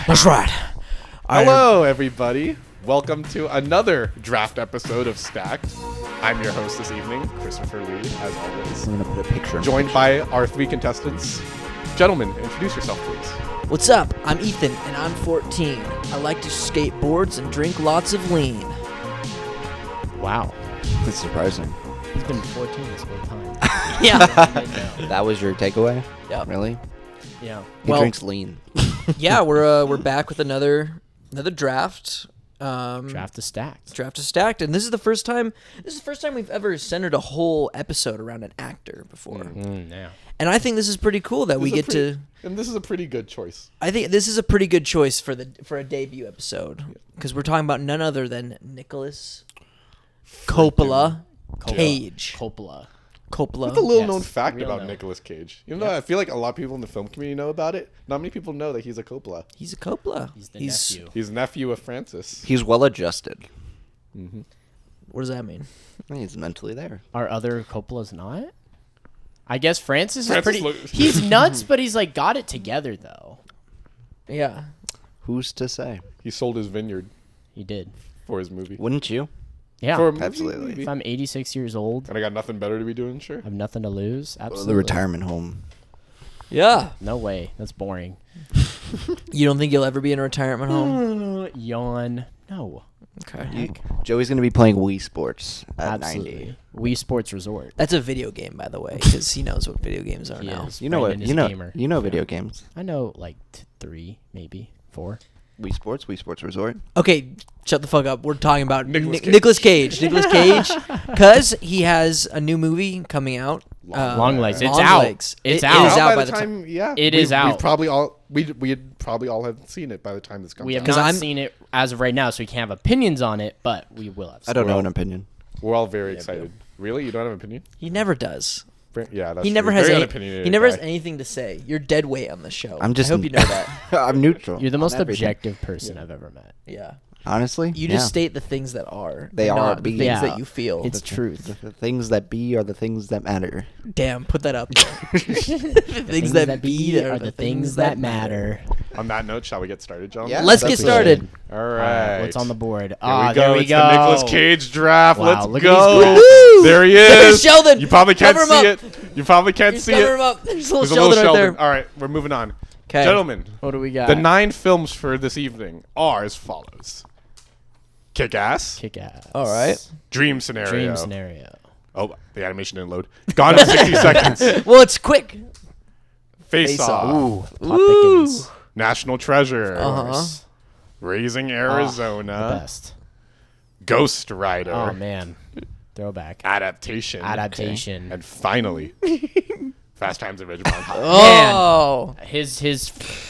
Let's ride. Hello, everybody. Welcome to another draft episode of Stacked. I'm your host this evening, Christopher Lee, as always. I'm gonna put a picture. Joined by our three contestants. Gentlemen, introduce yourself, please. What's up? I'm Ethan, and I'm 14. I like to skateboards and drink lots of lean. Wow, that's surprising. He's been 14 this whole time. Yeah. That was your takeaway? Yeah. Really? Yeah. He drinks lean. Yeah, we're back with another draft. Draft is stacked. Draft is stacked, and this is the first time we've ever centered a whole episode around an actor before. Yeah. And I think this is pretty cool that we get to. And this is a pretty good choice. I think this is a pretty good choice for a debut episode because we're talking about none other than NICOLAS Cage. Coppola. What's a little Yes, known fact real about known. Nicolas Cage? Even though I feel like a lot of people in the film community know about it, not many people know that he's a Coppola. He's a Coppola. He's the nephew. He's nephew of Francis. He's well adjusted. What does that mean? He's mentally there. Are other Coppolas not? I guess Francis is Francis pretty... He's nuts, but he's like got it together, though. Yeah. Who's to say? He sold his vineyard He did. for his movie. Wouldn't you? Yeah. For a movie, Absolutely. maybe. If I'm 86 years old, And I got nothing better to be doing, sure. I have nothing to lose. Absolutely. The retirement home. Yeah. No way. That's boring. You don't think you'll ever be in a retirement home? Yawn. No. Okay. Joey's going to be playing Wii Sports at Absolutely. 90. Wii Sports Resort. That's a video game, by the way, because he knows what video games are He now. is. You know what? Brandon is a gamer. You know video games. I know like 3, maybe 4. Wii Sports Resort. Okay, shut the fuck up. We're talking about Nicolas Cage. Nicolas Cage. Nicolas Cage, because he has a new movie coming out. Long Legs. It's Long out. Legs. It's It out. is out by by the the time, yeah. It is out. We'd probably all we'd probably all have seen it by the time this comes We have out. 'Cause not I'm- seen it as of right now, so we can't have opinions on it, but we will have. I don't know an opinion. We're all very excited. Really? You don't have an opinion? He never does. Yeah, that's He never true. has Very any, unopinionated He never has guy. anything to say. You're dead weight on the show. I'm just. I hope you know that. I'm neutral. You're the most on everything. objective person I've ever met. Yeah. Honestly? You yeah. just state the things that are. They not are the being. things Yeah. that you feel. It's truth. The things that be are the things that matter. Damn, put that up. The things that be are the things that matter. On that note, shall we get started, John? Yeah. Let's That's get started. All right. What's on the board? Here we go. There we It's go. the Nicolas Cage draft. Wow, Let's look at go. these Woo! There he There's is. Sheldon. You probably can't Cover him see up. it. You probably can't Just see cover it. him up. There's a There's a little little Sheldon right Sheldon. there. All right, we're moving on. 'Kay. Gentlemen, What do we got? the 9 films for this evening are as follows: Kick-Ass, Kick ass. All right. Dream Scenario. Dream scenario. Oh, the animation didn't load. Gone in 60 seconds. Well, it's quick. Face Off. Off. Plot thickens. National Treasure. Uh-huh. Raising The Arizona. best. Ghost Rider. Oh man. Throwback. Adaptation. Adaptation. And finally, Fast Times at Ridgemont High. Oh. His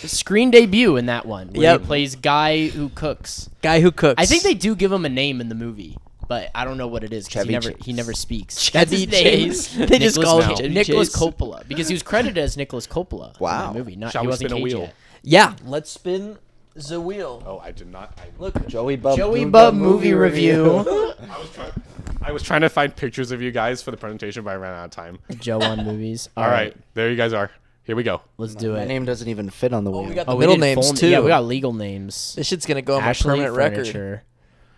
screen debut in that one. Where Yep. he plays guy who cooks. Guy who cooks. I think they do give him a name in the movie, but I don't know what it is because Chevy he never speaks. Chevy That's his name. Chase. They just call him Chevy Nicholas Chase. Coppola because he was credited as Nicholas Coppola. Wow. In that movie. Not, Shall he we wasn't spin a Cage wheel? yet. Yeah. Let's spin the wheel. Oh, I did not. Look. Joey Bub. Movie review. I was trying to find pictures of you guys for the presentation, but I ran out of time. Joe on movies. All right, there you guys are. Here we go. Let's do My it. name doesn't even fit on the wheel. we got the we middle did names full- too. Yeah, we got legal names. This shit's gonna go on Ashley my permanent record. Furniture.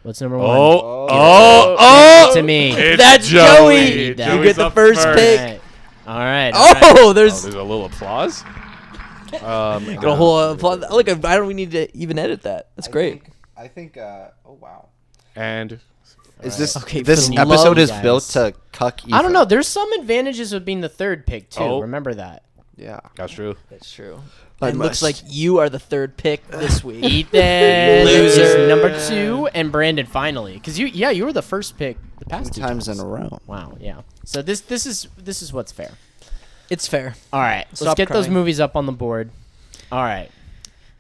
What's number one? Oh, To me. it's That's Joey. You Joey's get the up first pick. All right. Oh, there's there's a little applause. got a whole applause. Look, I don't need to even edit that. That's great. I think. Oh wow. And Is this Okay, this for the episode love, is guys. built to cuck? Ethan. I don't know. There's some advantages of being the third pick too. Oh. Remember that. Yeah. that's true. That's true. I It looks must. like you are the third pick this week. Ethan Loser. is number 2, and Brandon finally. Because you were the first pick the past 2 times in a row. Wow. Yeah. So this is what's fair. It's fair. All right. Let's Stop get those crying. movies up on the board. All right.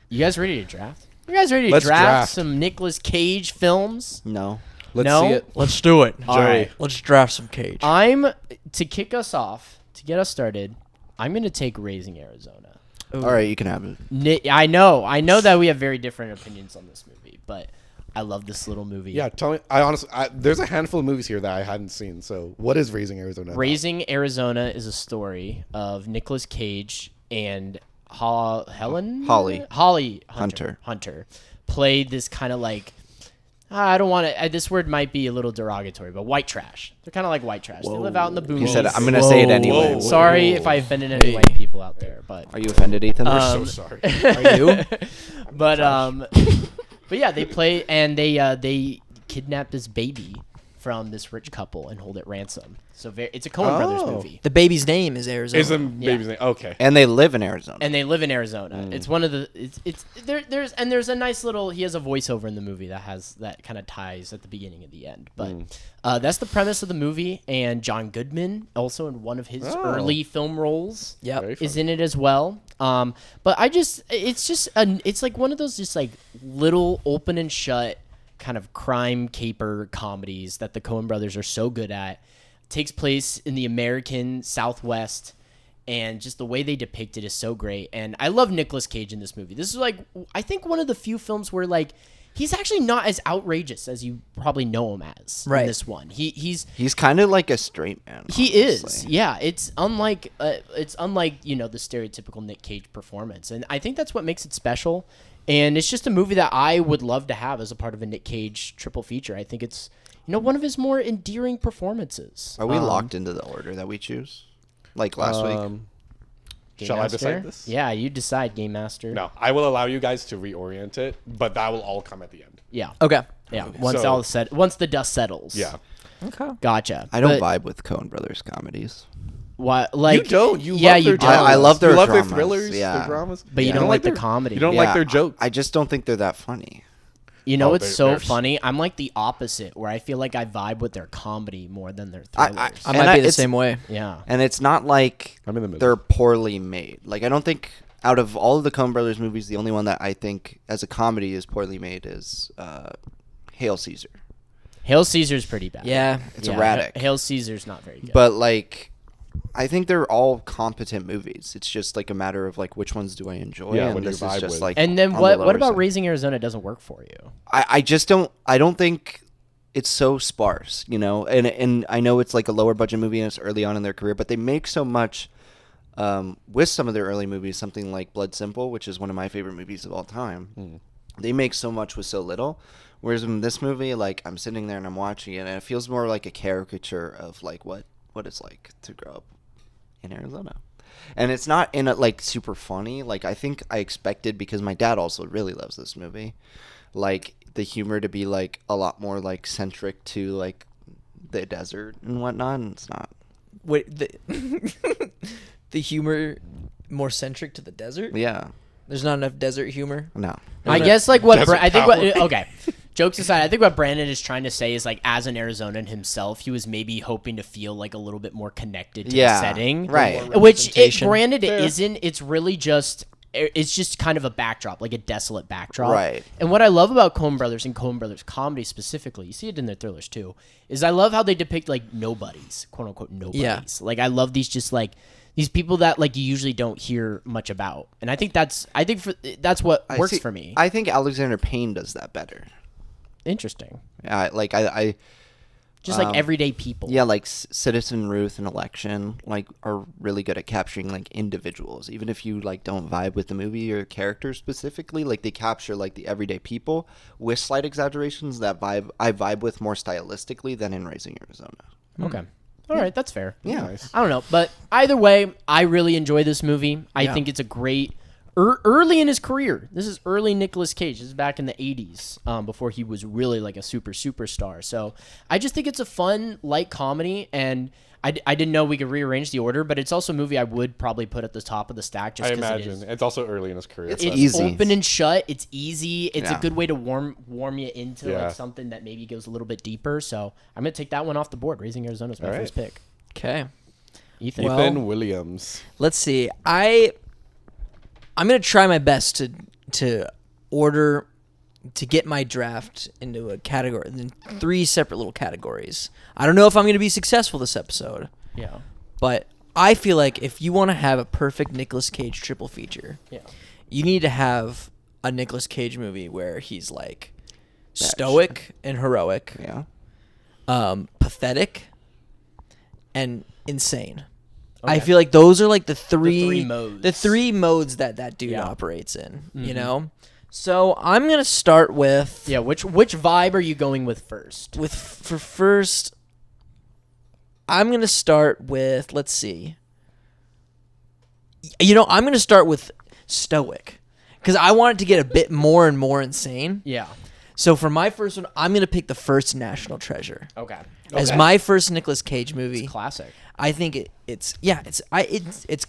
You guys ready to draft? You guys ready to Let's draft draft. some Nicolas Cage films? No. Let's No? see it. Let's do it. All right. Let's draft some Cage. To kick us off, to get us started, I'm going to take Raising Arizona. All right, you can have it. I know that we have very different opinions on this movie, but I love this little movie. Yeah, tell me. I honestly, there's a handful of movies here that I hadn't seen. So, what is Raising Arizona? Raising Arizona is a story of Nicolas Cage and Holly Hunter played this kind of like, I don't want to. This word might be a little derogatory, but white trash. They're kind of like white trash. They live out in the boonies. You said it. I'm gonna say it anyway. Whoa. Sorry if I offended any white people out there, but Are you offended, Ethan? So sorry. Are you? but yeah, they play and they kidnap this baby from this rich couple and hold it ransom. So it's a Coen Brothers movie, The baby's name is Arizona. Is the baby's name? Okay. And they live in Arizona. and they live in Arizona. It's one of the there's a nice little, he has a voiceover in the movie that kind of ties at the beginning and the end. But that's the premise of the movie, and John Goodman also in one of his early film roles. Yep. Very Is in it as well. But it's like one of those just like little open and shut kind of crime caper comedies that the Coen Brothers are so good at. Takes place in the American Southwest, and just the way they depict it is so great. And I love Nicolas Cage in this movie. This is like, I think, one of the few films where like he's actually not as outrageous as you probably know him as. Right. In this one, he's kind of like a straight man. he is, honestly. yeah. It's unlike the stereotypical Nick Cage performance, and I think that's what makes it special. And it's just a movie that I would love to have as a part of a Nick Cage triple feature. I think it's one of his more endearing performances. Are we locked into the order that we choose? Like last week? Game Shall I Master? decide this? Yeah, you decide, Game Master. No, I will allow you guys to reorient it, but that will all come at the end. Yeah. Okay. Yeah. So- Once the dust settles. Yeah. Okay. Gotcha. I don't But vibe with Coen Brothers comedies. What? Like You don't. You yeah, love their you dramas. don't. I love their You love dramas, their thrillers, yeah. their dramas. But you don't like the comedy. You don't like their jokes. I just don't think they're that funny. You know, Oh, it's so they're- funny. I'm like the opposite, where I feel like I vibe with their comedy more than their I- thrillers. I And might be the it's- same way. Yeah. And it's not like I'm in the middle. they're poorly made. Like, I don't think out of all of the Coen Brothers movies, the only one that I think as a comedy is poorly made is Hail Caesar. Hail Caesar's pretty bad. Yeah. It's erratic. Hail Caesar's not very good. But, like, I think they're all competent movies. It's just, like, a matter of, like, which ones do I enjoy? Yeah, and what you this vibe is just, with. like, and then on the what lower about side. Raising Arizona doesn't work for you? I just don't think it's so sparse, you know, and I know it's like a lower budget movie and it's early on in their career, but they make so much with some of their early movies, something like Blood Simple, which is one of my favorite movies of all time. They make so much with so little. Whereas in this movie, like, I'm sitting there and I'm watching it and it feels more like a caricature of like what it's like to grow up in Arizona. And it's not in a like super funny. Like, I think I expected, because my dad also really loves this movie, like the humor to be like a lot more like centric to like the desert and whatnot, and it's not. Wait, the humor more centric to the desert? Yeah. There's not enough desert humor. No. I guess like what Desert I think what power. okay. Jokes aside, I think what Brandon is trying to say is like, as an Arizonan himself, he was maybe hoping to feel like a little bit more connected to Yeah, the setting, right. Which Representation. granted Fair. it isn't. It's really just kind of a backdrop, like a desolate backdrop. Right. And what I love about Coen Brothers and Coen Brothers comedy specifically, you see it in their thrillers too, is I love how they depict like nobodies, quote unquote nobodies. Yeah. Like I love these just like these people that like you usually don't hear much about, and I think that's what works for me. I think Alexander Payne does that better. Interesting. Like I Just like everyday people. yeah, like Citizen Ruth and Election like are really good at capturing like individuals, even if you like don't vibe with the movie or characters specifically. Like, they capture like the everyday people with slight exaggerations that I vibe with more stylistically than in Raising Arizona. Okay. All right, that's fair. Yeah. Nice. I don't know, but either way, I really enjoy this movie. I Yeah. think it's a great early in his career. This is early Nicolas Cage. This is back in the 80s, before he was really like a superstar. So I just think it's a fun, light comedy, and I didn't know we could rearrange the order, but it's also a movie I would probably put at the top of the stack just I because it imagine is. it's also early in his career. It's so- It's easy. open and shut. It's easy. It's Yeah. a good way to warm you into Yeah. like something that maybe goes a little bit deeper. So I'm gonna take that one off the board. Raising Arizona is my All right. first pick. Okay. Ethan. Well- Ethan Williams. Let's see. I'm gonna try my best to order to get my draft into a category, in 3 separate little categories. I don't know if I'm going to be successful this episode, Yeah. but I feel like if you want to have a perfect Nicolas Cage triple feature, Yeah. you need to have a Nicolas Cage movie where he's like stoic and heroic, Yeah. pathetic, and insane. I Okay. feel like those are like the three modes. the 3 modes that dude Yeah. operates in. You know, so I'm gonna start with Yeah. Which vibe are you going with first? for first. I'm gonna start with, let's see. You know, I'm gonna start with stoic because I want it to get a bit more and more insane. Yeah. So for my first one, I'm gonna pick the first National Treasure Okay. as my first Nicolas Cage movie. Classic. I think it's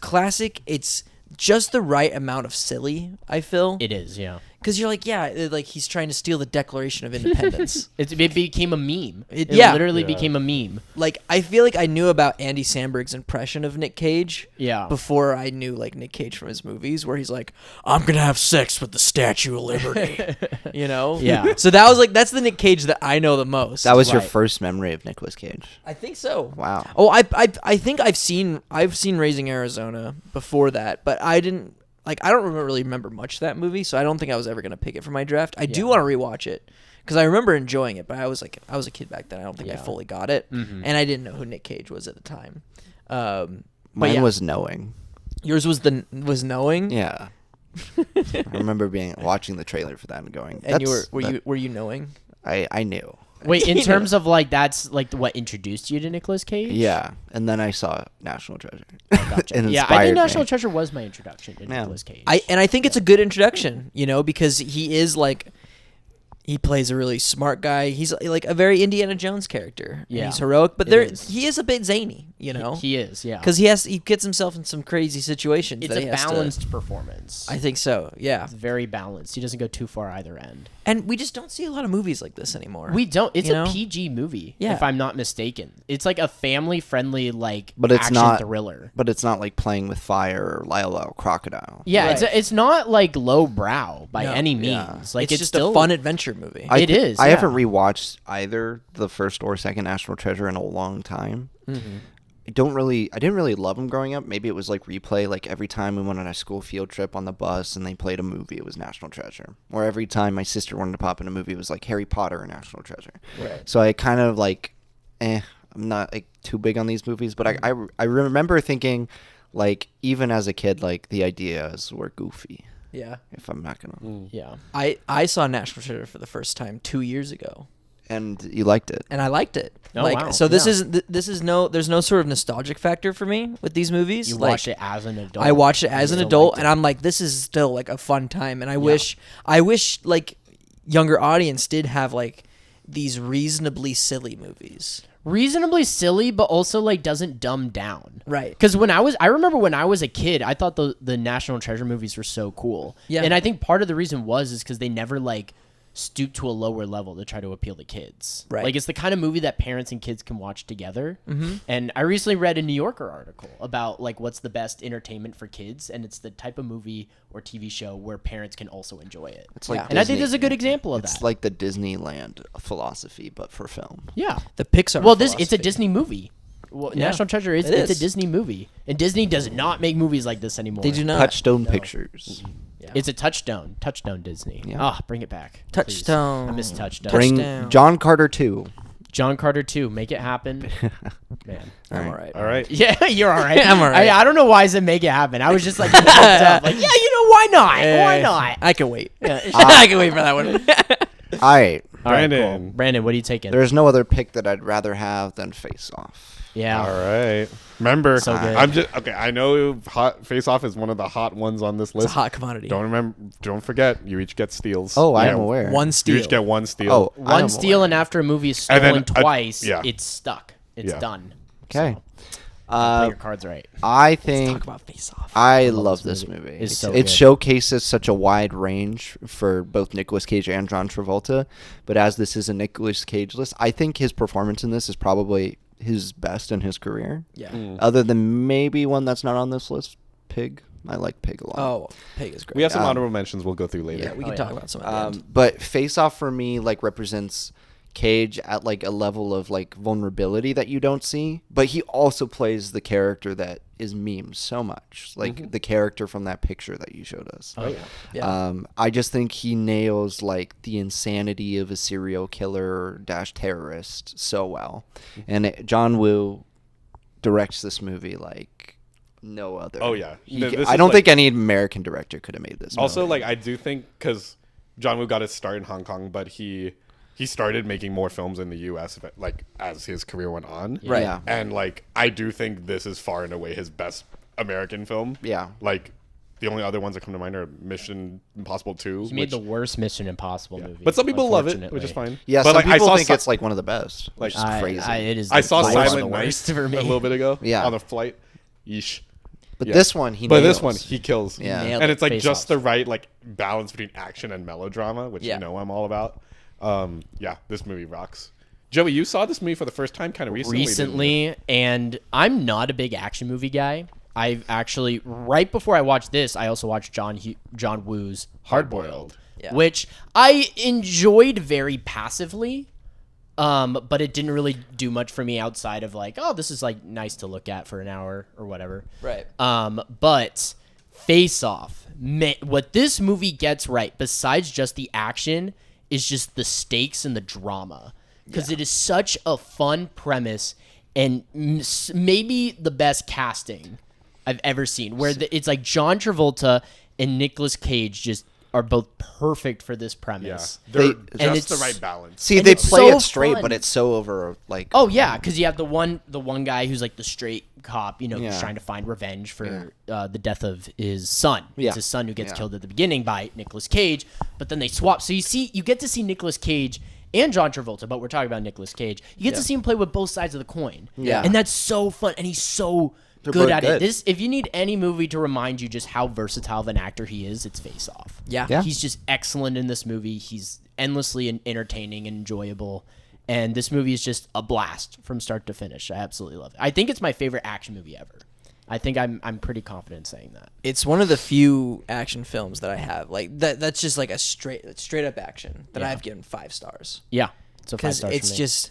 classic. It's just the right amount of silly, I feel. It is. Yeah. Because you're like, like he's trying to steal the Declaration of Independence. It became a meme. It yeah. literally Yeah. became a meme. Like, I feel like I knew about Andy Samberg's impression of Nick Cage Yeah. before I knew, like, Nick Cage from his movies, where he's like, I'm going to have sex with the Statue of Liberty. You know? Yeah. So that was, like, that's the Nick Cage that I know the most. That was your Right. first memory of Nicolas Cage. I think so. Wow. Oh, I think I've seen Raising Arizona before that, but I didn't I don't really remember much of that movie, so I don't think I was ever gonna pick it for my draft. I do Yeah. want to rewatch it because I remember enjoying it, but I was a kid back then. I don't think I Yeah. fully got it, Mhm. and I didn't know who Nick Cage was at the time. But Mine yeah. was Knowing. Yours was Knowing. Yeah. I remember watching the trailer for that and going. And were you Knowing? I knew. Wait, in You know. terms of like that's like what introduced you to Nicolas Cage? Yeah, and then I saw National Treasure. Gotcha. It Yeah, I inspired think National me. Treasure was my introduction to Yeah. Nicolas Cage. I think it's a good introduction, you know, because he is like. He plays a really smart guy. He's like a very Indiana Jones character. And Yeah. he's heroic, but It is. he is a bit zany, you know. He is, yeah. Because he gets himself in some crazy situations. It's that he a has to- balanced performance. I think so. Yeah, It's very balanced. He doesn't go too far either end. and we just don't see a lot of movies like this anymore. We don't. It's You a know? PG movie, Yeah. if I'm not mistaken. It's like a family-friendly like But it's action not thriller. But it's not like Playing with Fire or Lyle Crocodile. Yeah, Right. it's not like low brow by No. any means. Yeah. Like it's just still a fun adventure movie. I It thi- is, I yeah. haven't rewatched either the first or second National Treasure in a long time. Mm-hmm. I didn't really love them growing up. Maybe it was like replay. Like every time we went on a school field trip on the bus and they played a movie, it was National Treasure. Or every time my sister wanted to pop in a movie, it was like Harry Potter or National Treasure. Right. So I kind of like, I'm not like too big on these movies. But I remember thinking, like even as a kid, like the ideas were goofy. Yeah, If I'm not gonna, Yeah. I saw National Treasure for the first time 2 years ago, and you liked it. and I liked it. Oh, like, wow. So this Yeah. is there's no sort of nostalgic factor for me with these movies. You like, watched it as an adult. I watched it as You an still adult, liked and it. I'm like, this is still like a fun time. And I wish like younger audience did have like these reasonably silly movies. reasonably silly, but also like doesn't dumb down. Right. Because I remember when I was a kid, I thought the National Treasure movies were so cool. Yeah. And I think part of the reason is because they never like stoop to a lower level to try to appeal to kids. Right. Like it's the kind of movie that parents and kids can watch together. Mm-hmm. And I recently read a New Yorker article about like what's the best entertainment for kids, and it's the type of movie or TV show where parents can also enjoy it. It's like Yeah. And I think Disney. this is a good example of It's that. like the Disneyland philosophy, but for film. yeah. The Pixar. Well, it's a philosophy. Disney movie. Well, Yeah. National Treasure It it's is. a Disney movie, and Disney does not make movies like this anymore. They do not. Touchstone No. Pictures. Yeah. It's a Touchstone Disney. Yeah. Ah, bring it back. please. Touchstone. I miss Touchstone. Bring Touchdown. John Carter 2. John Carter 2. Make it happen, man. I'm all right. All right. Yeah, you're all right. I'm all right. I don't know why I said make it happen. I was just like, pumped up. Like, yeah, you know, why not? Why not? I can wait. Yeah. I can wait for that one. All right. All right, Brandon. cool. Brandon, what are you taking? There's no other pick that I'd rather have than Face Off. yeah. All right. Remember, So good. I'm just okay. I know Face Off is one of the hot ones on this It's a list. hot commodity. Don't forget, you each get steals. Oh, I Yeah, am aware. One You steal. each get one steal. Oh, I am One steal, aware. and after a movie is And stolen then twice, yeah. it's stuck. It's Yeah. done. Okay. Play Uh, your cards right. I Let's think talk about Face Off. I love love this this movie. movie. It's so It good. showcases such a wide range for both Nicolas Cage and John Travolta. But as this is a Nicolas Cage list, I think his performance in this is probably his best in his career. Yeah. Mm. Other than maybe one that's not on this list, Pig. I like Pig a lot. Oh, Pig is great. We have some honorable mentions we'll go through later. Yeah, we can talk about some at the end. But Face Off for me like represents Cage at like a level of like vulnerability that you don't see, but he also plays the character that is memed so much, like the character from that picture that you showed us. Oh, yeah. Yeah. I just think he nails like the insanity of a serial killer dash terrorist so well, and John Woo directs this movie like no other. Oh, yeah. I don't think any American director could have made this Also, movie. like, I do think, because John Woo got his start in Hong Kong, but he started making more films in the U.S. like as his career went on. Right. Yeah. And like I do think this is far and away his best American film. Yeah. Like the only other ones that come to mind are Mission Impossible 2. He made the worst Mission Impossible movie. But some people love it, unfortunately. which is fine. Yeah, but some people I saw think it's like one of the best. like, Which is crazy. It is. I saw by far the Silent worst Night for me. a little bit ago. Yeah. On the flight. Yeesh. but yeah. this one, he But nails. this one, he kills. Yeah. Nailed And it. it's like Face just Off. the right like balance between action and melodrama, which Yeah. you know I'm all about. Yeah, this movie rocks. Joey, you saw this movie for the first time kind of recently. didn't you? And I'm not a big action movie guy. I've actually right before I watched this, I also watched John Woo's Hard Boiled, Yeah. which I enjoyed very passively. But it didn't really do much for me outside of like, oh, this is like nice to look at for an hour or whatever. Right. But Face Off, what this movie gets right, besides just the action, is just the stakes and the drama. Because it is such a fun premise and maybe the best casting I've ever seen. Where it's like John Travolta and Nicolas Cage just are both perfect for this Yeah, premise. they're and just the it's- right balance. See, And they it's play so it straight, fun. but it's so over like. Oh yeah, because you have the one guy who's like the straight cop, who's Yeah. trying to find revenge for the death of his son. Yeah. It's his son who gets Yeah. killed at the beginning by Nicolas Cage, but then they swap. So you get to see Nicolas Cage and John Travolta, but we're talking about Nicolas Cage. You get to see him play with both sides of the coin. Yeah. And that's so fun, and he's so They're good both at good. it. If you need any movie to remind you just how versatile of an actor he is, it's Face Off. Yeah. Yeah. He's just excellent in this movie. He's endlessly entertaining and enjoyable. And this movie is just a blast from start to finish. I absolutely love it. I think it's my favorite action movie ever. I think I'm pretty confident in saying that. It's one of the few action films that I have like that's just like a straight up action that Yeah. I've given 5 stars. Yeah. It's a 5 Because stars it's for me. just,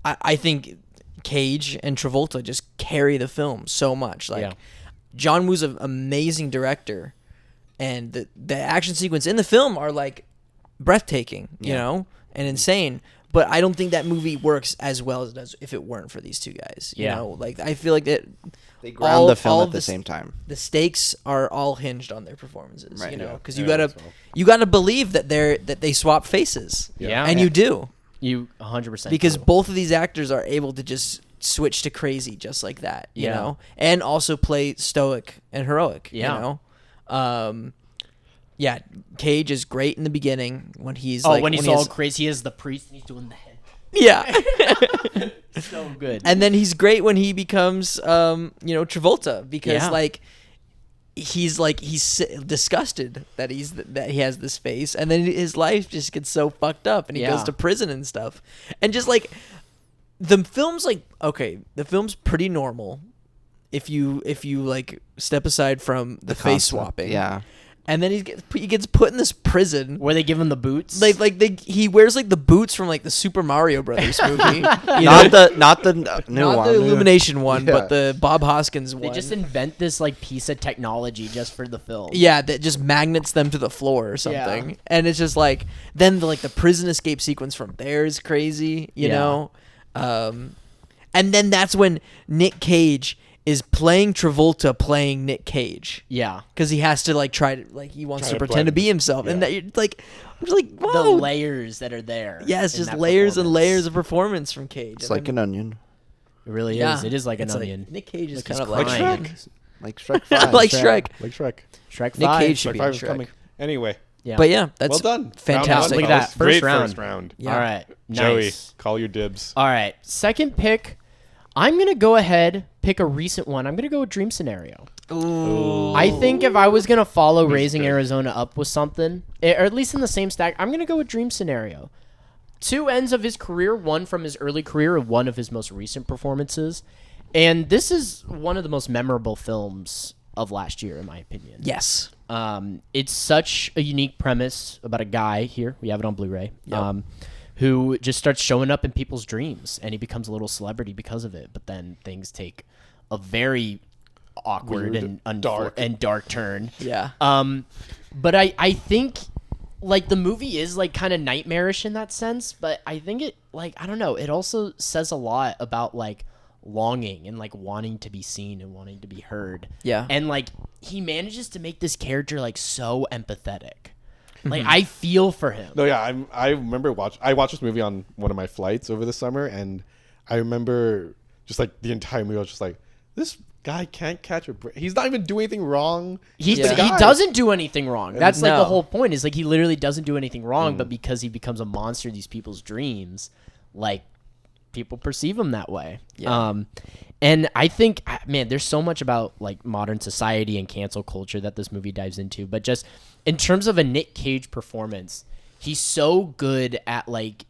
I think Cage and Travolta just carry the film so much. Like, Yeah. John Woo's an amazing director, and the action sequence in the film are like breathtaking, you know, and insane. But I don't think that movie works as well as it does if it weren't for these two guys. You Yeah. know, like I feel like that They ground the film at the s- same time. The stakes are all hinged on their performances, Right. you know, Yeah. because Yeah, you gotta as well. you gotta believe that they swap faces, Yeah. and you do. You 100% Because do. both of these actors are able to just switch to crazy just like that, you Yeah. know, and also play stoic and heroic, Yeah. you know. Yeah, Cage is great in the beginning when he's when he's he all has- crazy, he is the priest and he's doing the head. yeah, So good. and then he's great when he becomes Travolta because Yeah. he's disgusted that that he has this face, and then his life just gets so fucked up, and he Yeah. goes to prison and stuff, and just like the film's the film's pretty normal if you like step aside from the face concept, swapping, yeah. and then he gets put in this prison. Where they give him the boots. He wears like the boots from like the Super Mario Brothers movie, you know? Not the new Not one. the Illumination one, Yeah. but the Bob Hoskins one. They just invent this like piece of technology just for the film. Yeah, that just magnets them to the floor or something. Yeah. And it's just like then the prison escape sequence from there is crazy, you Yeah. know. And then that's when Nick Cage is playing Travolta playing Nick Cage. Yeah. Because he has to he wants Try to to pretend to blend. be himself, and Yeah. that you're like, I'm just like, The whoa, layers that are there. yeah, it's in just that layers and performance. layers of performance from Cage. It's And like an onion, It really yeah, is. It is like an it's onion. Nick Cage is Like kind he's of like crying. like Shrek 5. like Shrek. Like Shrek. Shrek Nick 5. Cage should Shrek be 5 in is Shrek. coming. Anyway, Yeah. But yeah, that's well done. fantastic. Look at that. First First Great round. first round. Yeah. All right. Joey, Nice. call your dibs. All right. Second pick. I'm going to go ahead, pick a recent one. I'm going to go with Dream Scenario. Ooh. I think if I was going to follow This is Raising good. Arizona up with something, or at least in the same stack, I'm going to go with Dream Scenario. 2 ends of his career, one from his early career and one of his most recent performances. And this is one of the most memorable films of last year, in my opinion. Yes. It's such a unique premise about a guy here. We have it on Blu-ray. Who just starts showing up in people's dreams, and he becomes a little celebrity because of it. But then things take a very awkward Weird, and dark turn. Yeah. But I think like the movie is like kind of nightmarish in that sense, but I think it like I don't know, it also says a lot about like longing and like wanting to be seen and wanting to be heard. Yeah. And like he manages to make this character like so empathetic. Like I feel for him. No, yeah, I remember I watched this movie on one of my flights over the summer, and I remember just like the entire movie I was just like, this guy can't catch a break. He's not even doing anything wrong. He guy. doesn't do anything wrong. That's like No. the whole point is like he literally doesn't do anything wrong, but because he becomes a monster in these people's dreams, like people perceive him that way. Yeah. And I think, man, there's so much about like modern society and cancel culture that this movie dives into, but just in terms of a Nick Cage performance, he's so good at like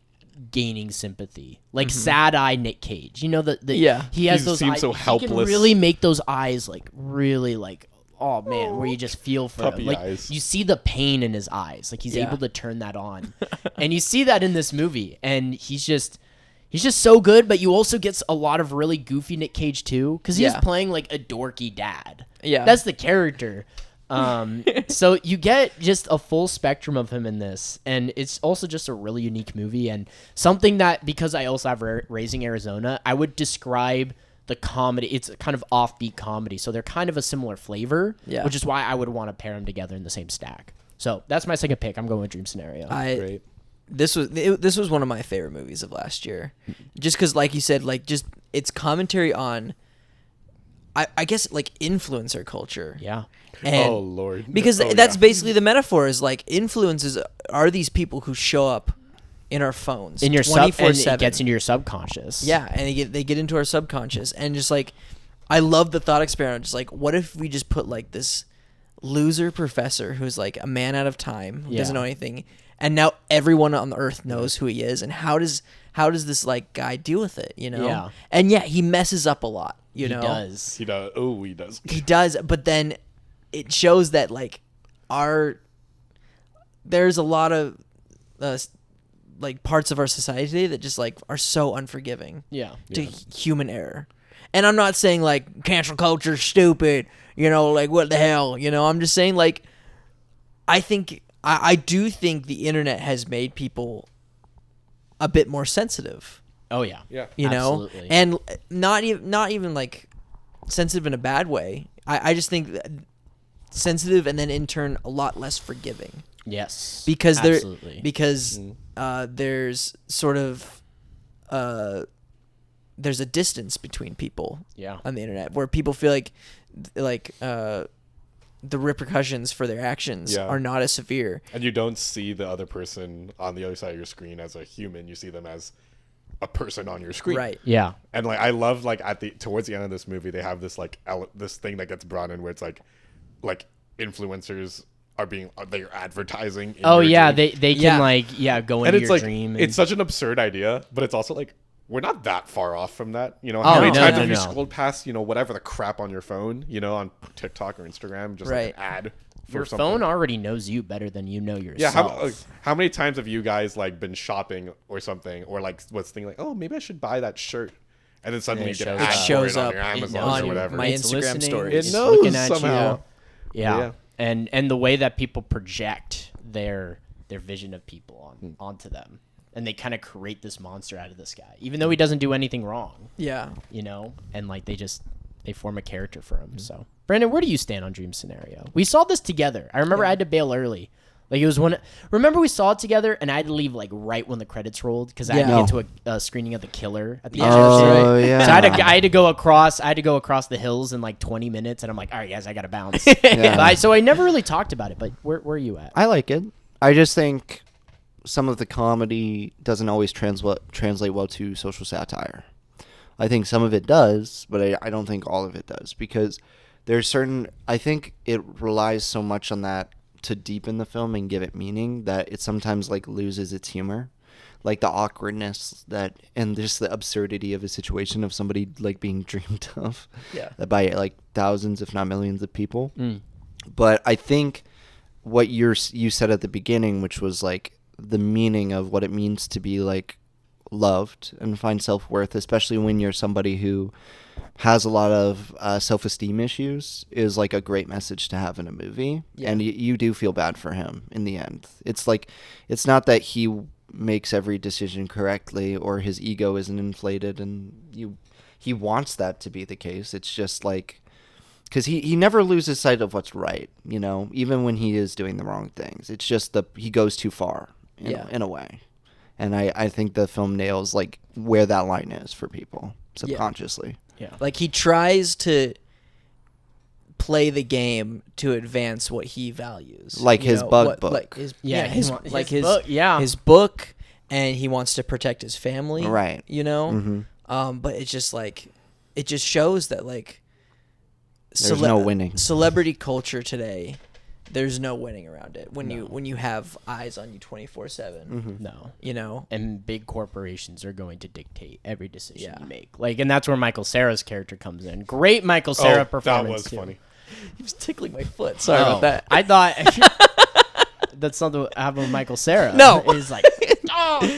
gaining sympathy, like sad eye Nick Cage. You know Yeah. he has He those seems eyes. so He can helpless. really make those eyes like really like oh man, where you just feel for Puppy him. Like eyes. you see the pain in his eyes, like he's Yeah. able to turn that on, and you see that in this movie, and he's just so good. But you also get a lot of really goofy Nick Cage too, because he's Yeah. playing like a dorky dad. Yeah. That's the character. So you get just a full spectrum of him in this, and it's also just a really unique movie, and something that, because I also have Raising Arizona, I would describe the comedy. It's a kind of offbeat comedy, so they're kind of a similar flavor, Yeah. which is why I would want to pair them together in the same stack. So that's my second pick. I'm going with Dream Scenario. Great. This was one of my favorite movies of last year, just because, like you said, like just its commentary on, I guess, like influencer culture. Yeah. And Oh, Lord. because Oh, that's yeah. basically the metaphor is like influences are these people who show up in our phones In your sub, and 24/7. it gets into your subconscious. Yeah, and they get into our subconscious, and just like I love the thought experiment. Just like, what if we just put like this loser professor who's like a man out of time, who doesn't Yeah. know anything, and now everyone on the earth knows who he is, and how does this like guy deal with it? You know? Yeah. And yeah, he messes up a lot. You He know, does. He does. Oh, he does. he does, but then it shows that like there's a lot of like parts of our society today that just like are so unforgiving Yeah. to human error. And I'm not saying like cancel culture's stupid, you know, like what the hell, you know. I'm just saying like I do think the internet has made people a bit more sensitive. Oh yeah. Yeah. You Absolutely. know, and not even like sensitive in a bad way. I just think that sensitive, and then in turn a lot less forgiving, Yes. because Absolutely. there's sort of there's a distance between people Yeah. on the internet where people feel like the repercussions for their actions Yeah. are not as severe. And you don't see the other person on the other side of your screen as a human. You see them as a person on your screen. Right. And like I love like towards the end of this movie they have this like this thing that gets brought in where it's like influencers they're advertising in Oh your yeah, dream. they Yeah. can like go And into it's your like dream. it's such an absurd idea, but it's also like we're not that far off from that. You know, Oh, how many no, times no, have you no. scrolled past, you know, whatever the crap on your phone, you know, on TikTok or Instagram, just like Right. an ad for your something. phone already knows you better than you know yourself. Yeah, how many times have you guys like been shopping or something, or like was thinking like, oh, maybe I should buy that shirt, and then suddenly you it get an shows ad up. for Shows it on up your Amazon knows or you. whatever. My It's Instagram listening, stories. It it's knows looking at somehow. you. Yeah. Yeah. And the way that people project their vision of people onto them, and they kind of create this monster out of this guy, even though he doesn't do anything wrong. Yeah. You know, and like they form a character for him. So, Brandon, where do you stand on Dream Scenario? We saw this together. I remember I had to bail early. Like it was remember we saw it together, and I had to leave like right when the credits rolled because I had to Yeah. get to a screening of The Killer at the Yeah. end. of the Oh, shit. yeah. So I had to go across the hills in like 20 minutes, and I'm like, all right, guys, I gotta bounce. Yeah. So I never really talked about it. But where are you at? I like it. I just think some of the comedy doesn't always translate well to social satire. I think some of it does, but I don't think all of it does, because there's I think it relies so much on that to deepen the film and give it meaning that it sometimes like loses its humor. like the awkwardness that and just the absurdity of a situation of somebody like being dreamed of by like thousands if not millions of people. But I think what you said at the beginning, which was like the meaning of what it means to be like loved and find self-worth, especially when you're somebody who has a lot of self-esteem issues, is like a great message to have in a movie. And you do feel bad for him in the end. It's like, it's not that he makes every decision correctly or his ego isn't inflated and he wants that to be the case. It's just like, because he never loses sight of what's right, you know, even when he is doing the wrong things. It's just he goes too far in a way. And I think the film nails like where that line is for people subconsciously. Yeah. Like he tries to play the game to advance what he values. Like his book. Like his his book, and he wants to protect his family. Right. You know? But it's just like, it just shows that like there's no winning. Celebrity culture today, there's no winning around it when you have eyes on you 24/7. No, you know, and big corporations are going to dictate every decision you make. Like, and that's where Michael Cera's character comes in. Great Michael Cera performance. That was funny. He was tickling my foot. Sorry about that. I thought that's something that happened with Michael Cera. No, it's like,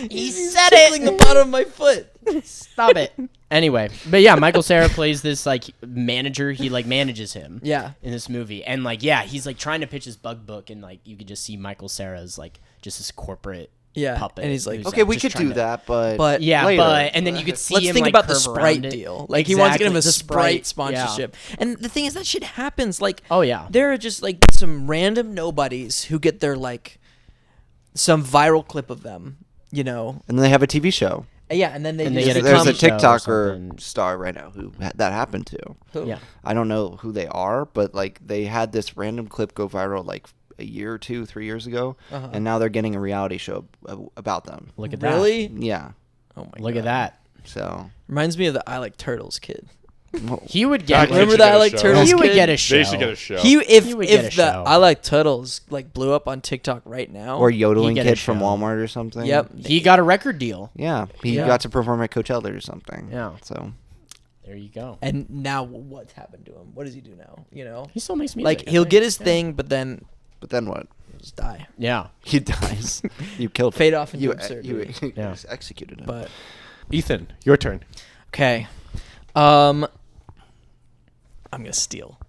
he said tickling the bottom of my foot. Stop it. Anyway, but yeah, Michael Cera plays this like manager. He like manages him. Yeah. In this movie, and like he's like trying to pitch his bug book, and like you could just see Michael Cera's like just this corporate puppet, and he's like, okay, we just could do that, but later. And then you could see let's him think like about the curve Sprite around deal. it. Like he wants to get him a The Sprite sponsorship, and the thing is that shit happens. Like, Oh, yeah. there are just like some random nobodies who get their like some viral clip of them, you know, and then they have a TV show. Yeah, and then they get just a There's a comedy show or TikToker something. star right now who that happened to. Who? Yeah. I don't know who they are, but like they had this random clip go viral like a year or 2, 3 years ago, and now they're getting a reality show about them. Look at that. Really? Yeah. Oh my god. Look at that. So Reminds me of the I Like Turtles kid. He would get. Remember should that get I a Like show. Turtles He would kid? get a show. They should get a show. If He would get a if the show. I Like Turtles like blew up on TikTok right now, or yodeling get a kid from show. Walmart or something. yep, He got a record deal. Yeah, he Yeah. got to perform at Coachella or something. Yeah. So There you go. and now what's happened to him? What does he do now? You know, He still makes music. like I he'll think. get his thing, but then but then what? he'll just die, Yeah. He dies. You killed him. fade off into You absurdity. Yeah. just executed him. But Ethan, your turn. okay, I'm gonna steal.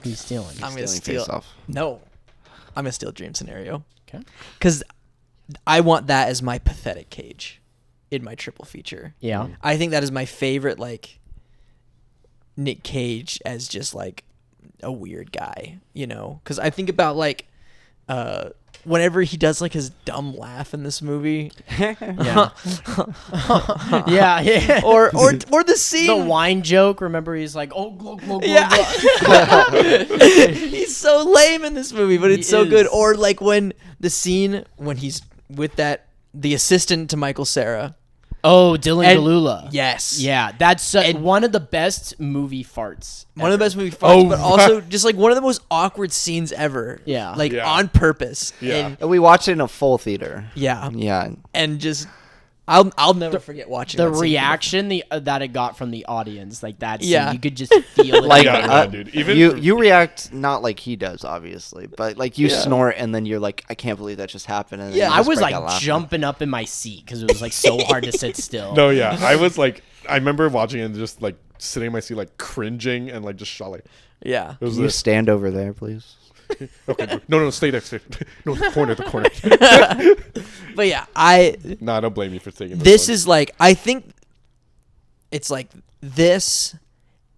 He's stealing. I'm gonna Stealing steal. Face Off. No, I'm gonna steal Dream Scenario Okay. because I want that as my pathetic Cage in my triple feature. Yeah. I think that is my favorite, like, Nick Cage as just like a weird guy, you know? Because I think about like whenever he does like his dumb laugh in this movie, Yeah. yeah. or the scene. The wine joke. Remember, he's like, "Oh, glug, glug, glug, Yeah. glug." He's so lame in this movie, but it's He so good. is. Or like when the scene when he's with the assistant to Michael Cera. Oh, Dylan And- Galula. Yes. Yeah, that's one of the best movie farts. One of the ever. best movie farts, but also just like one of the most awkward scenes ever. Yeah. Like Yeah. on purpose. Yeah. And we watched it in a full theater. Yeah. Yeah. And just I'll never forget watching The that scene. reaction that it got from the audience, like that. Yeah. Scene, you could just feel it. Like Yeah, dude. Even you for- you react not like he does, obviously, but like you snort and then you're like, I can't believe that just happened. And then Yeah. you I just was break like out laughing. jumping up in my seat because it was like so hard to sit still. No, yeah. I was like, I remember watching it and just like sitting in my seat, like cringing and like just shot like. Yeah. It was Can you this. stand over there, please? Okay. No, stay there. Stay. No, the corner. But yeah, I No, I don't blame you for taking this one. is like I think it's like this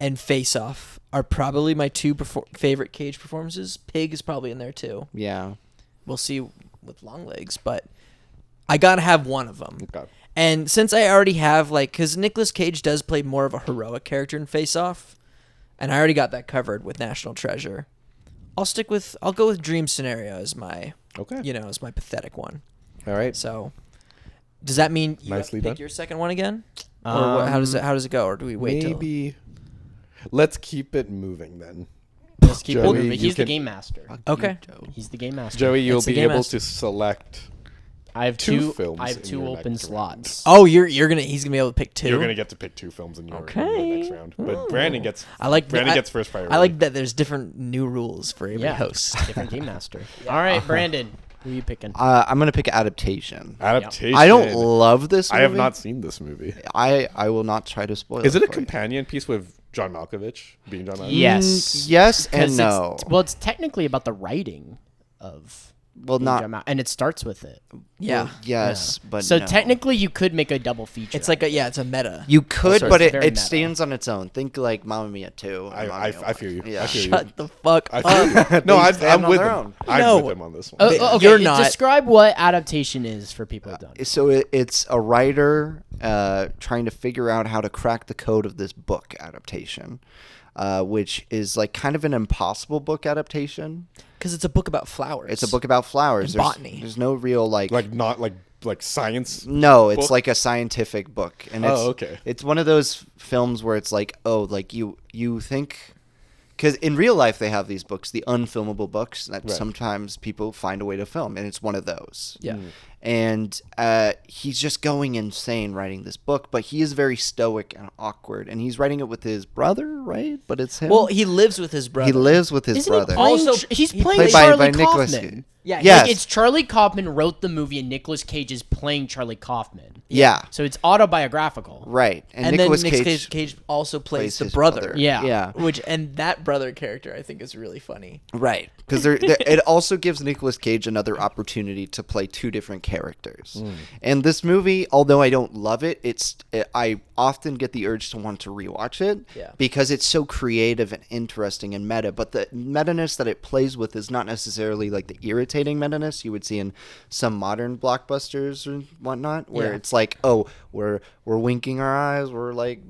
and Face Off are probably my two favorite Cage performances. Pig is probably in there too. Yeah. We'll see with Long Legs, but I gotta have one of them. Okay. And since I already have like, because Nicolas Cage does play more of a heroic character in Face Off, and I already got that covered with National Treasure. I'll go with Dream Scenario as my Okay. as my pathetic one. All right. So does that mean you have Nicely to pick done. your second one again? Or how does it go? Or do we wait till Maybe. Let's keep it moving then. Let's keep Joey, moving. you He's the can- game master. Okay. He's the game master. Joey, you'll It's the be game able master. to select I have two two. films I have in two your open next round. slots. Oh, he's gonna be able to pick 2. You're gonna get to pick 2 films in your next round, but Brandon gets. Brandon gets first priority. I like that. There's different new rules for every host. Different game master. All right, Brandon, who are you picking? I'm gonna pick adaptation. Adaptation. I don't love this movie. I have not seen this movie. I will not try to spoil Is it a for you. companion piece with John Malkovich being John Malkovich? Yes. Yes 'Cause and no. It's technically about the writing of. Well, being not. John and it starts with it. Yeah. Yes, but So no. technically, you could make a double feature. It's like it's a meta. You could, So but it's it, very it meta. stands on its own. Think like Mamma Mia 2. and Mamma I Mia feel you. 1. Yeah. I feel you. Shut the fuck I up. feel you. No, I'm stand on with their him. own. I'm No. with him on this one. okay, You're not. Describe what adaptation is for people who don't. So it's a writer trying to figure out how to crack the code of this book adaptation, which is like kind of an impossible book adaptation. Because it's a book about flowers. It's a book about flowers. And botany. There's no real Like not like science. No, it's book? like a scientific book, and it's okay. It's one of those films where it's like, oh, like you think, because in real life they have these books, the unfilmable books that Right. sometimes people find a way to film, and it's one of those. Yeah. And he's just going insane writing this book, but he is very stoic and awkward, and he's writing it with his brother, right? But it's him. Well, he lives with his brother. He lives with his Isn't brother. he playing, Also, he's he playing played Charlie by Nicolas Kaufman. Cage. Yeah. Yes. Like, it's Charlie Kaufman wrote the movie, and Nicolas Cage is playing Charlie Kaufman. Yeah. So it's autobiographical. Right. And Nicolas then Nicolas Cage also plays the his brother. Yeah. Yeah. And that brother character I think is really funny. Right, because it also gives Nicolas Cage another opportunity to play 2 different characters. And this movie, although I don't love it, I often get the urge to want to rewatch it because it's so creative and interesting and meta. But the meta-ness that it plays with is not necessarily like the irritating meta-ness you would see in some modern blockbusters or whatnot, where it's like, oh, we're winking our eyes, we're like,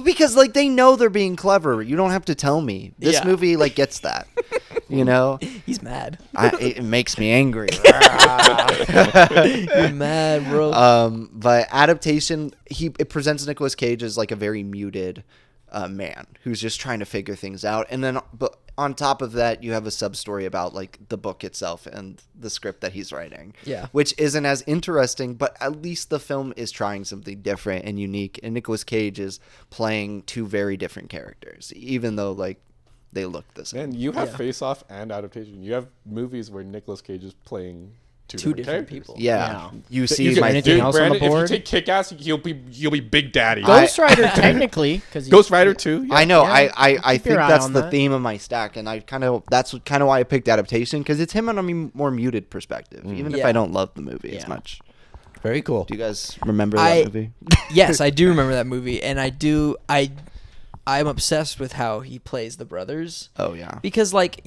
because like they know they're being clever. You don't have to tell me. This movie like gets that. He's mad. It makes me angry. You're mad, bro. But adaptation, it presents Nicolas Cage as like a very muted man who's just trying to figure things out, and then but on top of that, you have a sub story about like the book itself and the script that he's writing. Yeah. Which isn't as interesting, but at least the film is trying something different and unique. And Nicolas Cage is playing 2 very different characters, even though like they look the same. And you have Face Off and adaptation. You have movies where Nicolas Cage is playing two different characters. people. Yeah. Yeah. You see You can- my anything dude, else on the Brandon, board? If you take Kick-Ass, you'll be Big Daddy. Ghost Rider, technically. Ghost Rider 2. I know. Yeah. I Keep think your eye that's on the that. theme of my stack, and that's kind of why I picked adaptation, because it's him on a more muted perspective, even if Yeah. I don't love the movie as Yeah. much. Very cool. Do you guys remember that movie? Yes, I do remember that movie, and I'm obsessed with how he plays the brothers. Oh yeah, Because like,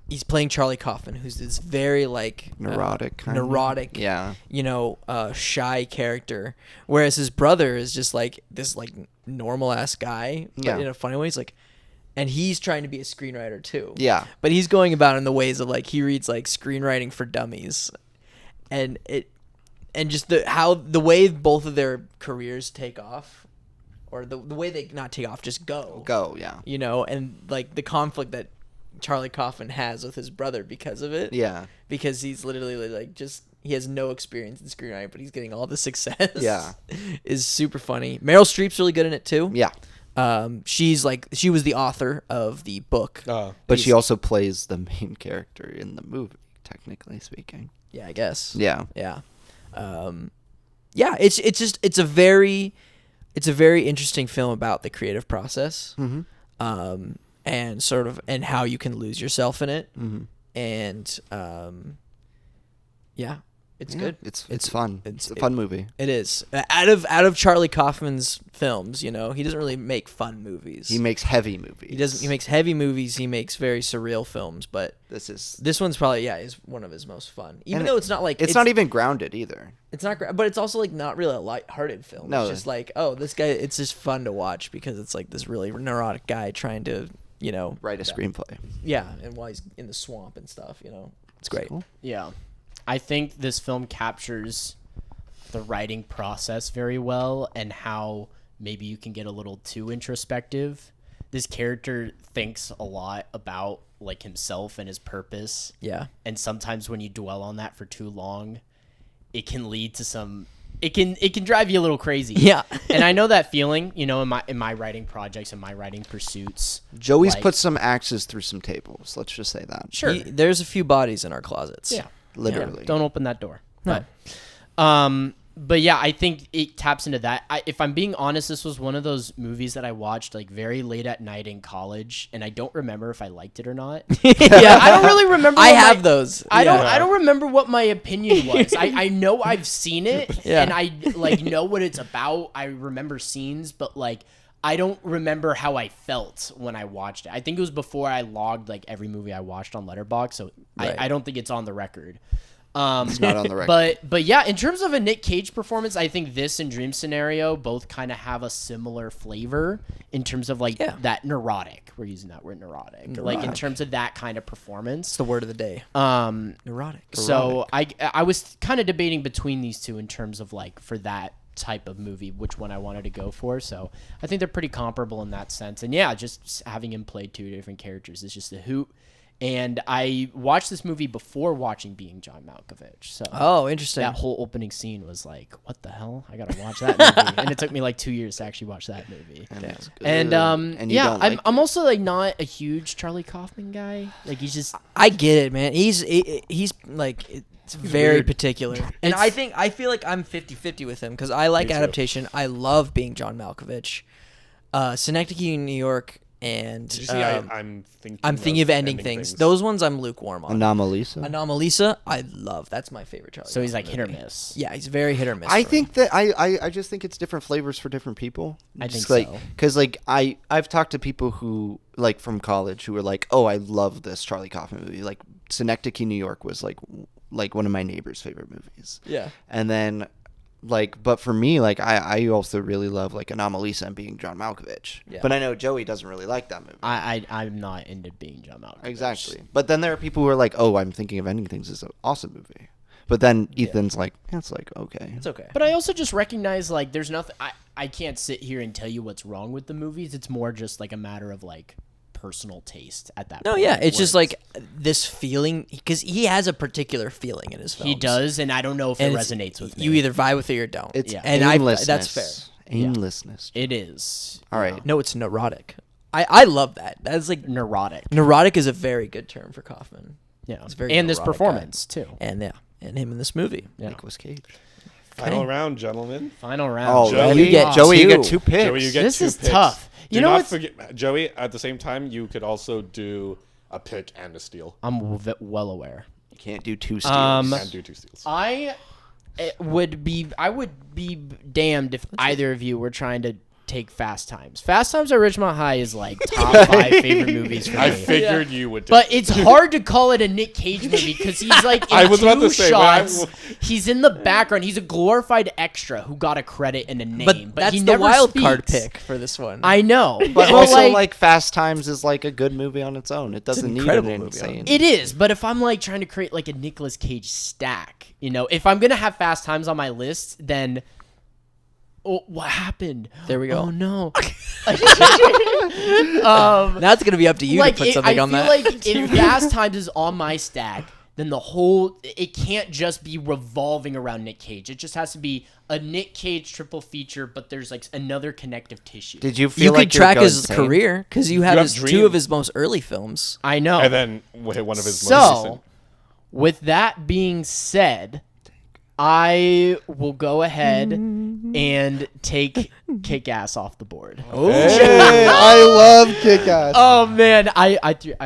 he's playing Charlie Kaufman, who's this very like neurotic, kind of. neurotic, Yeah, shy character, whereas his brother is just like this like normal ass guy, but Yeah. in a funny way. He's like, and he's trying to be a screenwriter too. yeah, But he's going about in the ways of like he reads like screenwriting for dummies, and just the way both of their careers take off, or the way they not take off, just go. yeah, And like the conflict that Charlie Kaufman has with his brother because of it. yeah, Because he's literally like he has no experience in screenwriting, but he's getting all the success. Yeah. Is super funny. Meryl Streep's really good in it too. yeah. She was the author of the book. But she also plays the main character in the movie, technically speaking. Yeah, I guess. Yeah, Yeah. It's a very interesting film about the creative process. Mm-hmm. And sort of, and how you can lose yourself in it. Mm-hmm. And, it's good. It's fun. it's- It's a fun movie. It is. Out of Charlie Kaufman's films, he doesn't really make fun movies. He makes heavy movies. He makes heavy movies. He makes very surreal films, but this one's probably is one of his most fun. Even And though it's not like it's not even grounded either. it's not but it's also like not really a light-hearted film. No. It's just like, oh, this guy, it's just fun to watch because it's like this really neurotic guy trying to, Write a screenplay. yeah, and while he's in the swamp and stuff, it's great. Cool. Yeah. I think this film captures the writing process very well, and how maybe you can get a little too introspective this character thinks a lot about like himself and his purpose. Yeah. And sometimes when you dwell on that for too long, it can lead to some. It can drive you a little crazy. Yeah. And I know that feeling, in my writing projects and my writing pursuits. Joey's like- put some axes through some tables. Let's just say that. Sure. There's a few bodies in our closets. Yeah. Literally. Yeah, don't open that door. No. But yeah, I think it taps into that. If I'm being honest, this was one of those movies that I watched like very late at night in college, and I don't remember if I liked it or not. Yeah. I don't really remember. I what have my- those. I Yeah. don't remember what my opinion was. I know I've seen it, Yeah. and I like know what it's about. I remember scenes, but like I don't remember how I felt when I watched it. I think it was before I logged like every movie I watched on Letterboxd, so Right. I don't think it's on the record. It's not on the record. But yeah, in terms of a Nick Cage performance, I think this and Dream Scenario both kind of have a similar flavor in terms of like that neurotic. We're using that word neurotic. Like in terms of that kind of performance. It's the word of the day. Neurotic. So I was kind of debating between these two in terms of like for that type of movie, which one I wanted to go for. So I think they're pretty comparable in that sense. And yeah, just having him play two different characters is just a hoot. And I watched this movie before watching Being John Malkovich. So Oh, interesting. that whole opening scene was like, what the hell? I gotta watch that movie. And it took me like 2 years to actually watch that movie. And it's good. And you yeah, don't like I'm also like not a huge Charlie Kaufman guy. Like he's just I get it, man. He's like it's very weird. particular. And I feel like I'm 50-50 with him because I like Me too. adaptation. I love Being John Malkovich. Synecdoche, New York, and Did you see? I'm thinking of ending things. Those ones I'm lukewarm on. Anomalisa. Anomalisa, I love. That's my favorite Charlie. so he's like Kaufman hit or movie. miss. Yeah, he's very hit or miss. I for me. think that I just think it's different flavors for different people. I Just think like, so. Because like I've talked to people who like from college who were like, oh, I love this Charlie Kaufman movie. Like Synecdoche, New York was like one of my neighbor's favorite movies. Yeah. And then like, but for me, like I also really love like Anomalisa and Being John Malkovich. Yeah. But I know Joey doesn't really like that movie. I'm not into Being John Malkovich. Exactly. But then there are people who are like, oh, I'm thinking of ending things is an awesome movie. But then Ethan's like, it's like, okay. It's okay. But I also just recognize like there's nothing. I can't sit here and tell you what's wrong with the movies. It's more just like a matter of like personal taste at that No, point. yeah, it's where just like this feeling because he has a particular feeling in his films. he does, and I don't know if and it it's- resonates with me. You either vibe with it or don't. It's Yeah. and aimlessness. that's fair. Aimlessness. It is. All right. No, it's neurotic. I love that. That's like Neurotic. neurotic is a very good term for Kaufman. Yeah. It's very And this neurotic performance too. And and him in this movie. Yeah. Nicolas Cage. Final round, gentlemen. Final Oh, round. Joey. you get Joey. You get two. 2 picks. Joey, you get This 2 is picks. tough. Do You know not what's- forget, Joey. At the same time, you could also do a pick and a steal. I'm well aware. You can't do 2 steals. And do 2 steals. I would be damned if either of you were trying to take Fast Times. Fast Times at Ridgemont High is like top 5 favorite movies for me. I figured you would. But it's hard to call it a Nick Cage movie because he's like in I was about 2 to say, when I- shots. He's in the background. He's a glorified extra who got a credit and a name. But that's he the never wild card speaks. pick for this one. I know. But also, like Fast Times is like a good movie on its own. It doesn't need an incredible movie on insane. it is, but if I'm like trying to create like a Nicolas Cage stack, if I'm gonna have Fast Times on my list, then what happened? There we go. Oh no. Now it's gonna be up to you to put something on that. I feel like if Fast Times is on my stack, then it can't just be revolving around Nick Cage. It just has to be a Nick Cage triple feature, but there's like another connective tissue. Did you feel you like could track you're his insane? career because you have have his, 2 Dream. of his most early films. I know. And then one of his most So, recent. with that being said, I will go ahead and take Kick Ass off the board. Hey, I love Kick-Ass. Oh man, I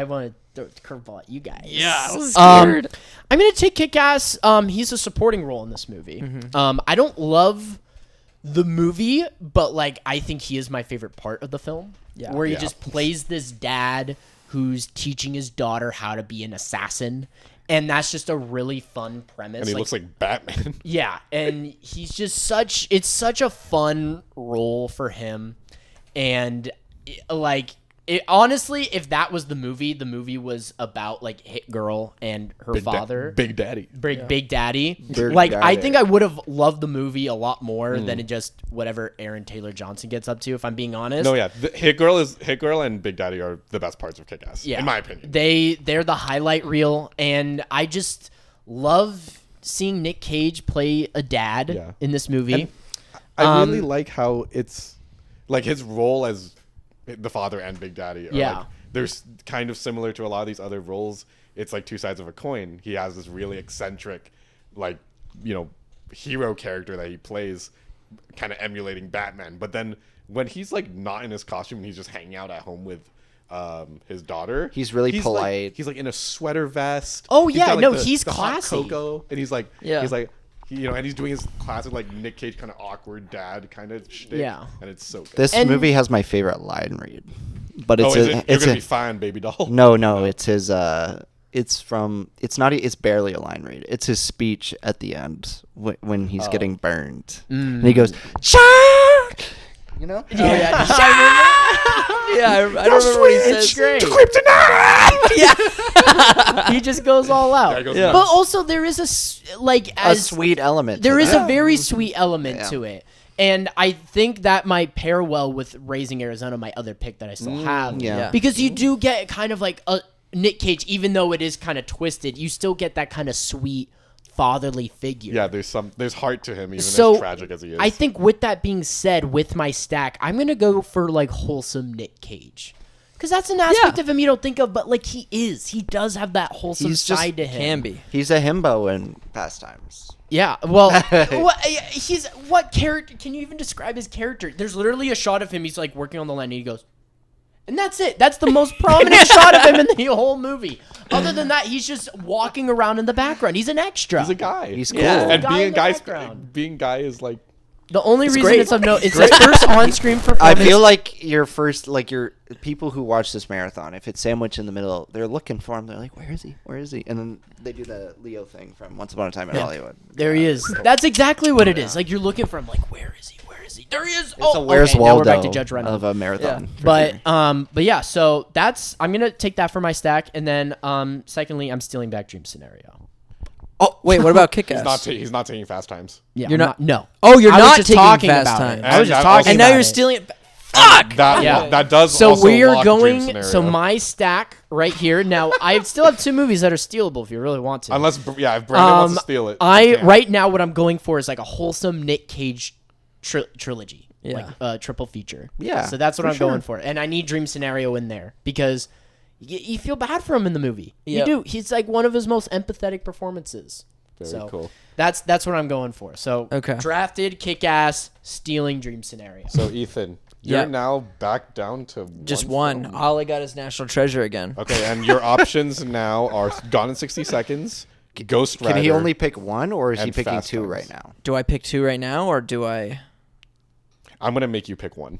want to throw a curveball at you guys. Yeah, I was Um, scared. I'm gonna take Kick-Ass. He's a supporting role in this movie. I don't love the movie, but like I think he is my favorite part of the film. Yeah. Where he Yeah. just plays this dad who's teaching his daughter how to be an assassin. And that's just a really fun premise. And he looks like Batman. Yeah, and he's just it's such a fun role for him. And like honestly, if that was the movie was about like Hit Girl and her father, Big Daddy. Big Daddy. Big Like I Daddy. think I would have loved the movie a lot more than it just whatever Aaron Taylor Johnson gets up to. If I'm being honest. No, yeah, Hit Girl and Big Daddy are the best parts of Kick-Ass, in my opinion. They're the highlight reel, and I just love seeing Nick Cage play a dad in this movie. And I really like how it's like his role as the father and Big Daddy are like, they're kind of similar to a lot of these other roles. It's like two sides of a coin. He has this really eccentric, like, you know, hero character that he plays, kind of emulating Batman. But then when he's like not in his costume and he's just hanging out at home with his daughter, He's really polite. He's like in a sweater vest. Oh, He's yeah, got, like, no, the he's hot classy. cocoa, and he's like, Yeah. you know, and he's doing his classic like Nick Cage kind of awkward dad kind of shtick. Yeah. And it's so good. This And- movie has my favorite line read, but it's You're it's gonna be fine, baby doll. no, it's his it's barely a line read. It's his speech at the end when he's getting burned, and he goes, "Shark!" You know? Oh, yeah. I don't remember what he says. Great. Kryptonite! He just goes all out. Yeah, he goes Yeah. But nuts. also there is A sweet element. there to is that. a very sweet element Yeah. to it. And I think that might pair well with Raising Arizona, my other pick that I still have. yeah. Because you do get kind of like a Nick Cage, even though it is kind of twisted, you still get that kind of sweet fatherly figure. Yeah, there's heart to him, even So as tragic as he is. I think with that being said, with my stack, I'm going to go for like wholesome Nick Cage. Because that's an aspect of him you don't think of, but like he does have that wholesome He's just side to him. Can be. He's a himbo in Pastimes. Yeah, well, what character? Can you even describe his character? There's literally a shot of him. He's like working on the land, and he goes, and that's it. That's the most prominent shot of him in the whole movie. Other than that, he's just walking around in the background. He's an extra. he's a guy. He's cool. Yeah. And Guy being in a the guy's background. being guy is like The only reason great. it's of note, it's his first on-screen I performance. feel like your people who watch this marathon, if it's sandwiched in the middle, they're looking for him. They're like, "Where is he? Where is he?" And then they do the Leo thing from Once Upon a Time in Hollywood. There he is. That's exactly what it is. Like you're looking for him. Like where is he? Where is he? There he is. It's a Where's okay, now Waldo we're back to Judge Reno. of a marathon. for But sure. but yeah, so I'm gonna take that for my stack, and then secondly, I'm stealing back Dream Scenario. Oh, wait, what about Kick-Ass? he's not taking Fast Times. Yeah, You're I'm not- no. Oh, you're I was not just taking talking Fast about Times. it. I was just And talking. And now about you're it. stealing it. That does So also we're lock Dream going. Scenario. So my stack right here. Now I still have two movies that are stealable if you really want to. Unless if Brandon wants to steal it. I he can. right now what I'm going for is like a wholesome Nick Cage trilogy, Yeah. like triple feature. Yeah, So that's what for I'm sure. going for, and I need Dream Scenario in there because you feel bad for him in the movie. Yep. You do. He's like one of his most empathetic performances. Very so cool. That's what I'm going for. So Okay. drafted, kick ass, stealing Dream Scenario. So Ethan, you're Yeah. now back down to Just one. film. All I got is National Treasure again. Okay, and your options now are Gone in 60 Seconds, Ghost Rider. Can he only pick one, or is he and picking Fast two Times. right now? Do I pick two right now, or do I? I'm gonna make you pick one.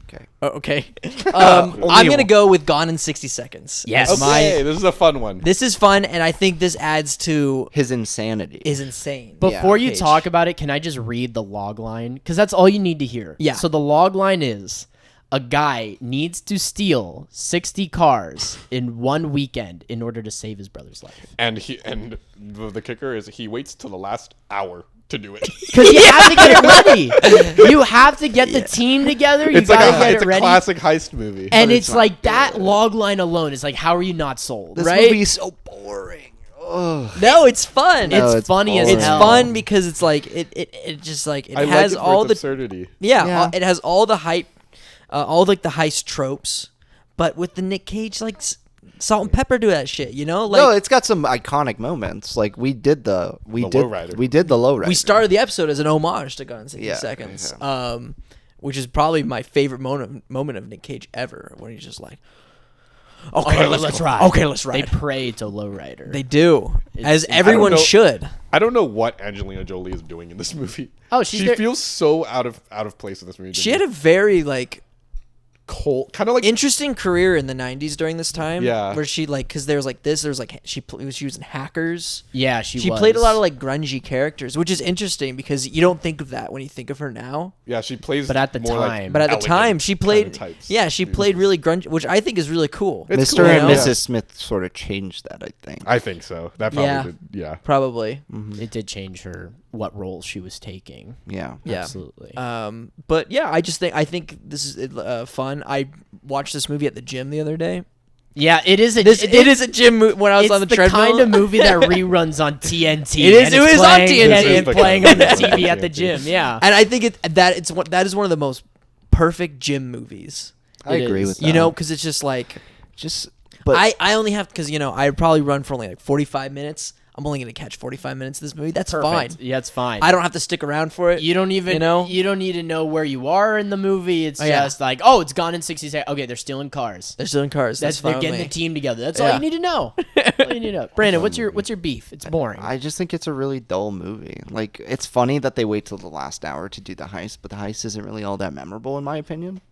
Okay. Oh, okay. Only I'm gonna one. go with Gone in 60 Seconds. Yes. As Okay, this is a fun one. This is fun, and I think this adds to His insanity. is insane. Before you Cage. talk about it, can I just read the log line? Because that's all you need to hear. Yeah. So the log line is a guy needs to steal 60 cars in one weekend in order to save his brother's life. And the kicker is he waits till the last hour to do it. Because you have to get it ready. You have to get the team together. You It's like gotta get it's it a ready. classic heist movie. And it's it's not like that log line alone is like, how are you not sold? This right? movie is so boring. Ugh. No, it's fun. No, It's it's funny as boring. It's hell. fun because it's like it just like it I has like it for all its the absurdity. Yeah. it has all the hype, all like the heist tropes, but with the Nick Cage like salt and pepper to that shit, you know? Like No, it's got some iconic moments. Like we did the Lowrider. Lowrider. we started the episode as an homage to Gone in 60 Yeah, Seconds, yeah. which is probably my favorite moment of Nick Cage ever, when he's just like, okay, let's ride. Okay, let's They ride. pray to Lowrider. They do, as It's- everyone know. should. I don't know what Angelina Jolie is doing in this movie. Oh, she's she there- feels so out of place in this movie. to She me. had a very like cold, kind of like Interesting career in the 90s during this time. Yeah. Where she like, because there was like this, there was like, she was in Hackers. Yeah, She played a lot of like grungy characters, which is interesting because you don't think of that when you think of her now. yeah, she plays. But at the more like time- But at the elegant time, she played, kinda types. yeah, she played really grungy, which I think is really cool. It's Mr. cool, and yeah. Mrs. Smith sort of changed that, I think. I think so. That probably Yeah. did. Yeah. Probably. It did change her what role she was taking. Yeah. Yeah. Absolutely. But yeah, I think this is fun. I watched this movie at the gym the other day. Yeah, it is a It is a gym when I was it's on the treadmill. kind of movie that reruns on TNT. It is- and it it's is on playing- TNT. and, This is and the playing kind on of the movie TV on at the TNT. gym. Yeah, And I think that is one of the most perfect gym movies. I It agree is. with that. You know, because it's just like just but I only have because I probably run for only like 45 minutes. I'm only gonna catch 45 minutes of this movie. That's fine. perfect. Yeah, it's fine. I don't have to stick around for it. You don't even you know? need to know where you are in the movie. It's Yeah. just like, oh, it's gone in 60 seconds. Okay, they're stealing cars. They're still in cars. That's They're fine getting with the me. team together. That's all Yeah. you need to know. All you need to know. Brandon, what's your beef? It's boring. I just think it's a really dull movie. Like, it's funny that they wait till the last hour to do the heist, but the heist isn't really all that memorable in my opinion.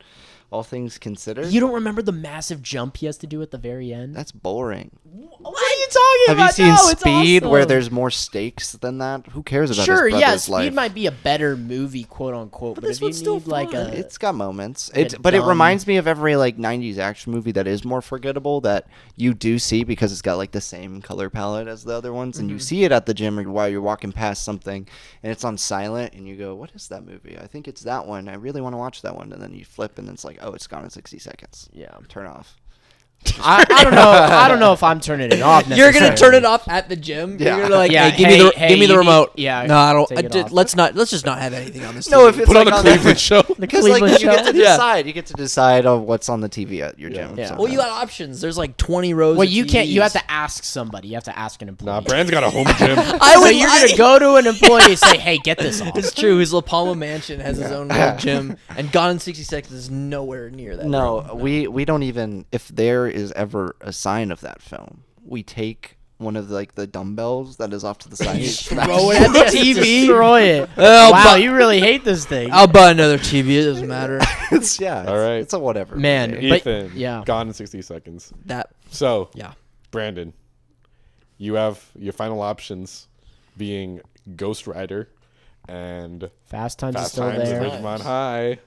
All things considered. You don't remember the massive jump he has to do at the very end? That's boring. What are you talking Have you about? seen No, it's Speed where awesome. there's more stakes than that? Who cares about Sure, his yeah, brother's Speed life? might be a better movie, quote unquote. But this if you one's still need like fun. a, It's got moments. like a But it dumb- reminds me of every like 90s action movie that is more forgettable that you do see because it's got like the same color palette as the other ones, and you see it at the gym or while you're walking past something, and it's on silent, and you go, "What is that movie? I think it's that one. I really want to watch that one." And then you flip, and it's like, "Oh, it's gone in 60 seconds." yeah. Turn off. I don't know. I don't know if I'm turning it off. You're gonna turn necessarily. it off at the gym. Yeah. You're gonna like, Yeah, hey, give me the you remote. need- yeah, No, I don't. take it off. Let's just not have anything on this. No, TV. if it's Put on like a Cleveland show. because like Cleveland you get show? to Yeah. decide. You get to decide on what's on the TV at your gym. Yeah. Well, you got options. There's like 20 rows. Well, of you can't. You have TVs. to ask somebody. You have to ask an employee. Nah, Brand's got a home gym. I So would. you're gonna go to an employee and say, "Hey, get this off." It's true. His La Palma mansion has his own little gym, and Gone in 60 Seconds is nowhere near that. No, room. we don't even. If there is ever a sign of that film, we take one of like the dumbbells that is off to the side. throw it at the TV. Destroy it. Oh, wow, but- you really hate this thing. I'll buy another TV. It doesn't matter. It's All right. It's a whatever. Man, movie. but- Ethan. yeah. Gone in 60 seconds. That. So, Yeah. Brandon, you have your final options being Ghost Rider and Fast Times is Fast still Times at there. Ridgemont High.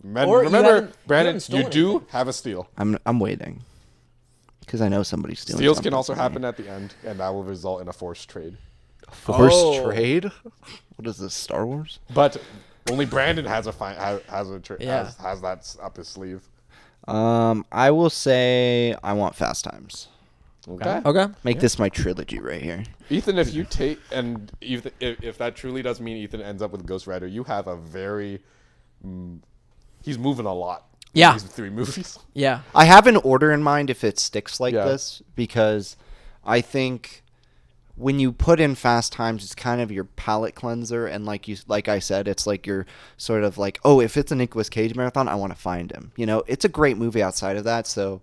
Or you Remember, haven't Brandon, stolen you do anything. have a steal. I'm waiting because I know somebody's stealing. Steals something can also from me. happen at the end, and that will result in a forced trade. Forced Oh. trade. What is this? Star Wars? But only Brandon has a Yeah. has that up his sleeve. I will say I want Fast Times. Okay. Okay. Make this my trilogy right here. Ethan, if you take and if that truly does mean Ethan ends up with Ghost Rider, you have a very he's moving a lot. in Yeah. these 3 movies. Yeah. I have an order in mind if it sticks like Yeah. this because I think when you put in Fast Times, it's kind of your palate cleanser, and like I said, it's like you're sort of like, oh, if it's a NICOLAS Cage marathon, I want to find him. You know, it's a great movie outside of that, so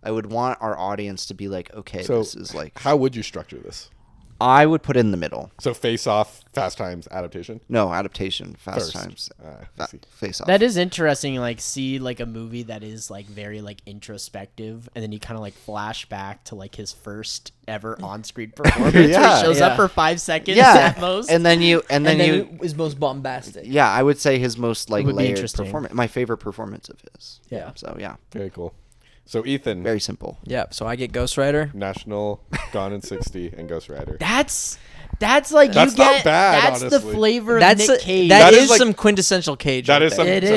I would want our audience to be like, okay, So this is like. how would you structure this? I would put it in the middle. So Face Off, Fast Times, adaptation. No, adaptation, Fast First. Times, I see. Face Off. That is interesting. Like, see like a movie that is like very like introspective, and then you kind of like flash back to like his first ever on-screen performance. Where Yeah. he shows Yeah. up for 5 seconds yeah, at most. and then you And then is most bombastic. yeah, I would say his most like Would be layered interesting. performance. My favorite performance of his. Yeah. So yeah, Very cool. So Ethan, very simple. Yeah. So I get Ghost Rider. National, Gone in 60, and Ghost Rider. That's like That's you get. not bad, that's the honestly. flavor That's of Nick Cage. that That is is like- some quintessential Cage. That right is some- there. It some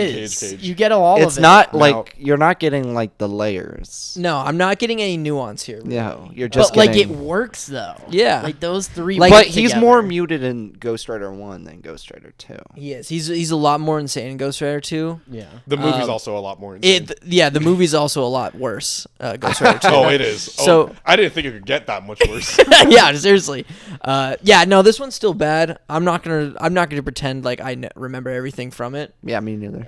is. Cage. You get all It's of it. not Now- like you're not getting like the layers. No, I'm not getting any nuance here. No, you're just But like it getting. works though. Yeah. Like those 3. Like- But put he's together. more muted in Ghost Rider 1 than Ghost Rider 2. He is. He's a lot more insane in Ghost Rider 2. Yeah. The movie's also a lot more insane. The movie's also a lot worse. Ghost Rider 2. Oh, it is. So- I didn't think it could get that much worse. Yeah, seriously. Yeah, no, this one's still bad. I'm not gonna pretend like I remember everything from it. Yeah, me neither.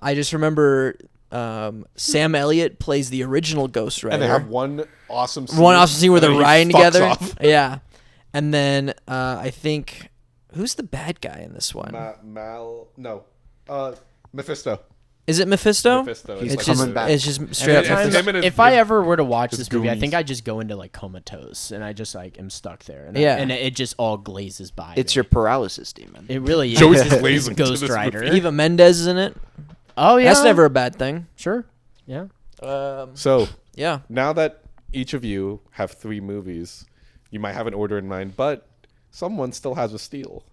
I just remember Sam Elliott plays the original Ghost Rider. And they have one awesome scene. One awesome scene where and they're then he riding fucks together. off. Yeah, and then I think who's the bad guy in this one? Mephisto. Is it Mephisto? Mephisto. He's It's coming just back. it's just straight up it's Mephisto. him and his- If I ever were to watch his this movie, I Goonies. think I just go into like comatose, and I just like am stuck there, and Yeah. and it just all glazes by. It's me. your paralysis demon. It really is. Joey's It's glazing to Ghost this Rider. movie. Eva Mendes is in it. Oh yeah, That's never a bad thing. sure. Yeah. So Yeah. now that each of you have 3 movies, you might have an order in mind, but someone still has a steal.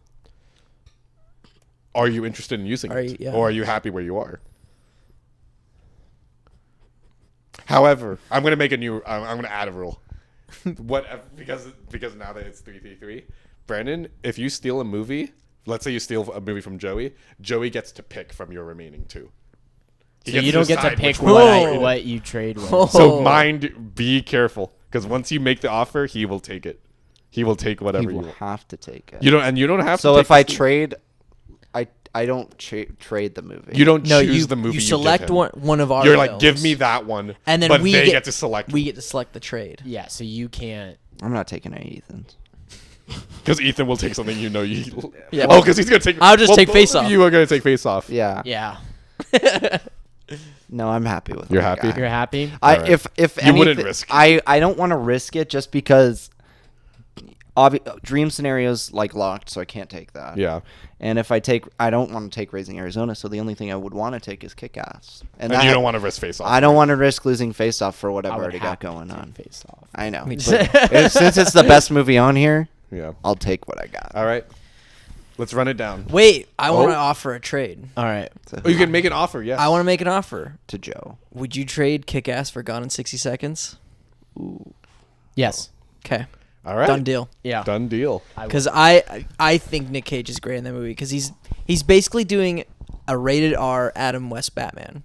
Are you interested in using it? Yeah. Or are you happy where you are? However, I'm going to make a new. I'm going to add a rule. Because now that it's 3-3-3, Brandon, if you steal a movie, let's say you steal a movie from Joey, Joey gets to pick from your remaining 2. He So gets you don't get to decide pick which one. what you trade with. Oh. So mind, be careful, because once you make the offer, he will take it. He will take He whatever you will want. have to take it. You don't have So to. if take I the steal. trade, I don't trade the movie. you don't No, choose you the movie. you give select him. one of our. You're like, give films, me that one, and then but we they get, get to select. We get to select the trade. Yeah, so you can't. I'm not taking any Ethan's. Because Ethan will take something you. Yeah. Oh, because he's gonna take. I'll just take both Face of Off. You are gonna take Face Off. Yeah. Yeah. No, I'm happy with. You're my happy? guy. You're happy? I if You wouldn't anything, risk it. I don't want to risk it just because. Dream scenarios like locked, so I can't take that. Yeah. And if I don't want to take Raising Arizona, so the only thing I would want to take is Kick-Ass. And you don't want to risk Face Off. I don't want to risk losing Face Off for what I I've would already got happily going take on. Face Off. I know. Me But since it's the best movie on here, Yeah. I'll take what I got. All right. Let's run it down. Wait, I want to Oh. offer a trade. All right. So Oh, you can make an offer. Yes. I want to make an offer. to Joe. Would you trade Kick-Ass for Gone in 60 Seconds? Yes. Okay. All right. Done deal. Yeah. Done deal. Because I think Nick Cage is great in that movie because he's basically doing a rated R Adam West Batman.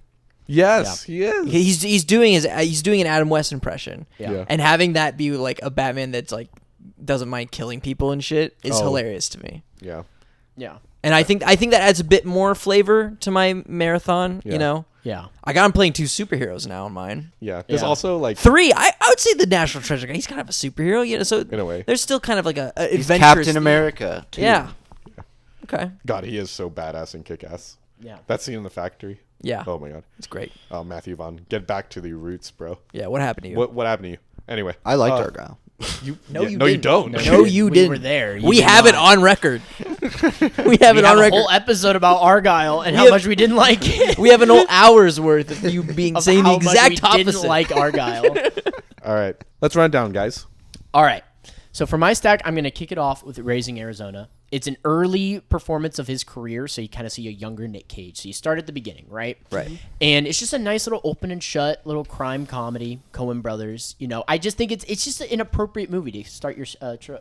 Yes, he is. He's doing an Adam West impression. Yeah. And having that be like a Batman that's like doesn't mind killing people and shit is Oh. hilarious to me. Yeah. Yeah. And I think that adds a bit more flavor to my marathon. Yeah. You know, Yeah. I got him playing 2 superheroes now in mine. Yeah. There's Yeah. also like 3, I would say the National Treasure guy. He's kind of a superhero, you know. So In a way. there's still kind of like a He's adventurous Captain theme. America. Too. Yeah. Okay. God, he is so badass and kick-ass. Yeah. That scene in the factory. Yeah. Oh my God. It's great. Oh, Matthew Vaughn, get back to the roots, bro. Yeah. What happened to you? What happened to you? Anyway, I liked Argyle. You No, you no, you didn't. don't. No, you We didn't. were there. You We did have it not. on record. we have We it have on a record. whole episode about Argyle and how have- much we didn't like it. We have an whole hour's worth of you being Of saying the how much exact we opposite. didn't like Argyle. All right, let's run it down, guys. All right. So for my stack, I'm going to kick it off with Raising Arizona. It's an early performance of his career, so you kind of see a younger Nick Cage. So you start at the beginning, right? Right. And it's just a nice little open and shut little crime comedy, Coen Brothers. You know, I just think it's just an appropriate movie to start your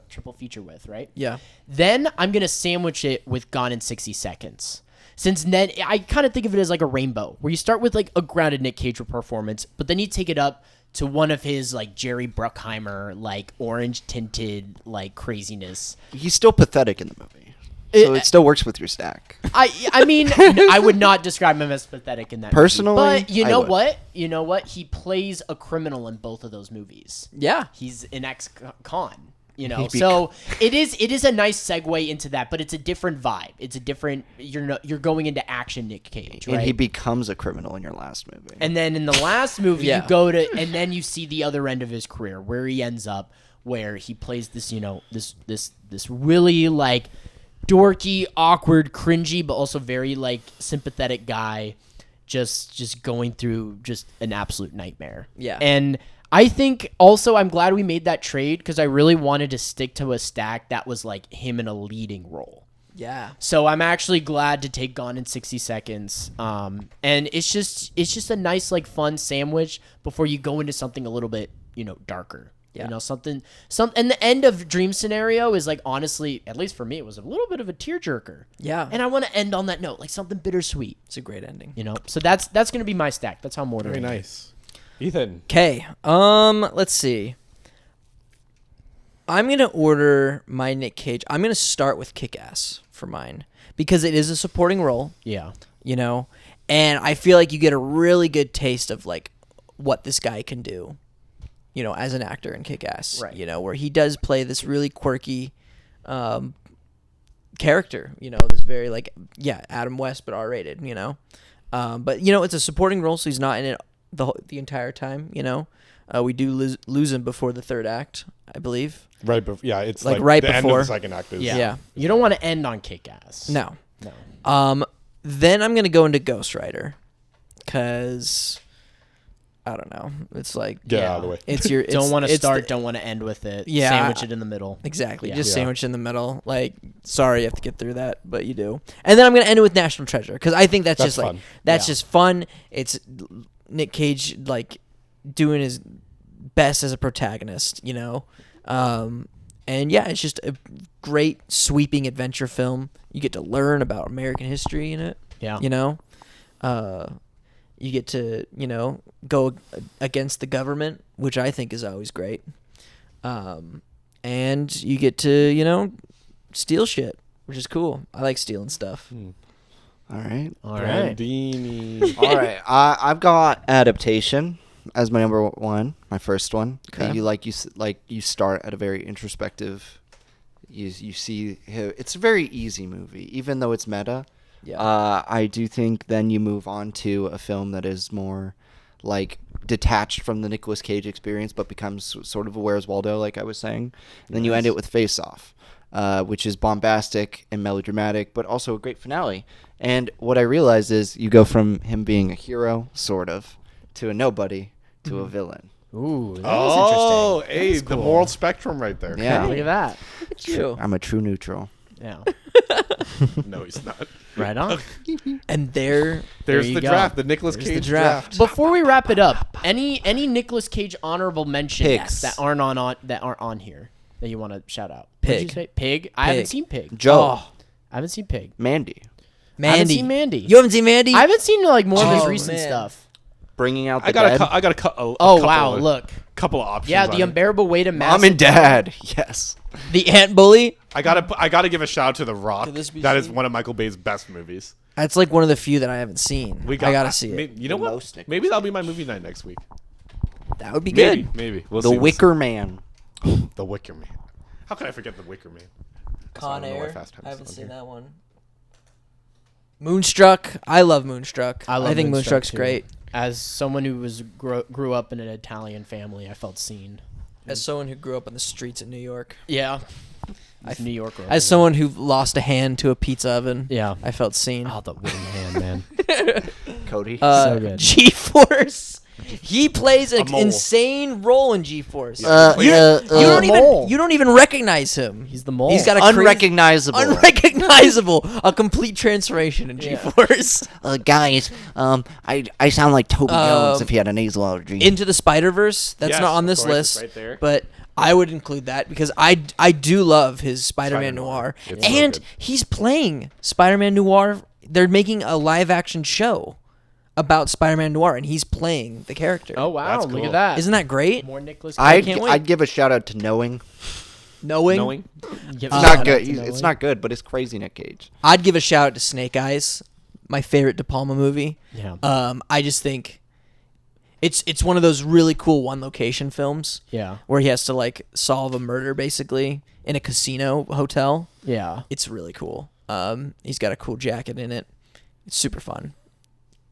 triple feature with, right? Yeah. Then I'm going to sandwich it with Gone in 60 Seconds. Since then, I kind of think of it as like a rainbow, where you start with like a grounded Nick Cage performance, but then you take it up to one of his like Jerry Bruckheimer, like orange tinted like craziness. He's still pathetic in the movie, so it still works with your stack. I mean, I would not describe him as pathetic in that Personally, movie. But you I know would. what? You know what? He plays a criminal in both of those movies. Yeah. He's an ex-con. You know, He so it is a nice segue into that, but it's a different vibe. It's a different. You're going into action Nick Cage, right? And he becomes a criminal in your last movie. And then in the last movie, Yeah. you go to, and then you see the other end of his career, where he ends up, where he plays this, you know, this really like dorky, awkward, cringy, but also very like sympathetic guy, just going through just an absolute nightmare. Yeah. And I think also I'm glad we made that trade because I really wanted to stick to a stack that was like him in a leading role. Yeah. So I'm actually glad to take Gone in 60 Seconds. And it's just a nice like fun sandwich before you go into something a little bit, you know, darker. Yeah. You know, and the end of Dream Scenario is like honestly, at least for me, it was a little bit of a tearjerker. Yeah. And I want to end on that note, like something bittersweet. It's a great ending. You know, so that's gonna be my stack. That's how I'm ordering. Very it. nice, Ethan. Okay. Let's see. I'm gonna order my Nick Cage. I'm gonna start with Kick-Ass for mine because it is a supporting role. Yeah. You know, and I feel like you get a really good taste of like what this guy can do. You know, as an actor in Kick-Ass. Right. You know, where he does play this really quirky character. You know, this very like Adam West but R-rated. You know. But it's a supporting role, so he's not in it the entire time. We do lose him before the third act, I believe. Right, yeah, it's Like like right the end before. of the second act is. Yeah. You don't want to end on kick-ass. No. No. Then I'm gonna go into Ghost Rider, because I don't know. It's like Get out of the way. it's your Don't want to it's start, the- don't want to end with it. Yeah, Sandwich it in the middle. Exactly. Yeah. Just Yeah. sandwich in the middle. Like, sorry you have to get through that, but you do. And then I'm going to end it with National Treasure, because I think that's just fun. like, that's Yeah. just fun. It's Nick Cage, like, doing his best as a protagonist, and yeah, it's just a great sweeping adventure film. You get to learn about American history in it. Yeah. You get to, go against the government, which I think is always great. And you get to, steal shit, which is cool. I like stealing stuff. All right. All right. Brandini. All right. I've got adaptation as my number one, my first one. Okay. You start at a very introspective. You see, it's a very easy movie, even though it's meta. Yeah. I do think then you move on to a film that is more like detached from the Nicolas Cage experience, but becomes sort of a Where's Waldo, like I was saying. And then you end it with Face Off, which is bombastic and melodramatic, but also a great finale. And what I realized is you go from him being a hero, sort of, to a nobody, to a villain. Ooh, that Oh, is interesting. hey, That's the cool. moral spectrum right there. Yeah. Look at that. True. I'm a true neutral. Yeah. No, he's not. Right on. And there's There's you the go. draft, the Nicolas There's the Cage draft. draft. Before we wrap it up, any Nicolas Cage honorable mentions Pigs. that aren't on here that you want to shout out? What'd you Pig. say? Pig. I haven't Pig. seen Pig. Joe. I haven't seen Pig. Mandy. Mandy. I haven't seen Mandy. You haven't seen Mandy? I haven't seen like more of his Oh, recent man. stuff. Bringing out the I got dead. a Oh couple wow! of- Look. couple of options. Yeah, on the it. unbearable weight of mass. Mom and Dad. Yes. The Ant Bully. I gotta give a shout out to The Rock. Could this be That is seen? one of Michael Bay's best movies. That's like one of the few that I haven't seen. I gotta see it. You know The what? most Nicolas Maybe that'll be my movie night next week. That would be Maybe, good. maybe. We'll The see. Wicker Man. The Wicker Man. How could I forget The Wicker Man? Con I don't know why Air. Fast Times I haven't is on seen here. that one. Moonstruck. I love Moonstruck. I think Moonstruck's too. great. As someone who grew up in an Italian family, I felt seen. As someone who grew up on the streets of New York. Yeah. New York. As someone who lost a hand to a pizza oven. Yeah. I felt seen. Oh, the wooden hand, man. Cody. So good. G-Force. He plays an mole. insane role in G-Force. you You don't even recognize him. He's the mole. He's got a crazy- unrecognizable. unrecognizable. A complete transformation in G-Force. Guys, I sound like Toby Jones if he had a nasal allergy. Into the Spider-Verse. That's Yes, not on of this course, list, it's right there. but I would include that because I do love his Spider-Man Spider-Man Noir, It's so and good. he's playing Spider-Man Noir. They're making a live-action show about Spider-Man Noir, and he's playing the character. Oh wow! That's Look cool. at that. Isn't that great? more Nicholas? can't wait. I'd give a shout out to Knowing. Knowing. It's not good. It's not good, but it's crazy Nick Cage. I'd give a shout out to Snake Eyes, my favorite De Palma movie. Yeah. I just think it's one of those really cool one location films. Yeah. Where he has to like solve a murder basically in a casino hotel. Yeah. It's really cool. He's got a cool jacket in it. It's super fun.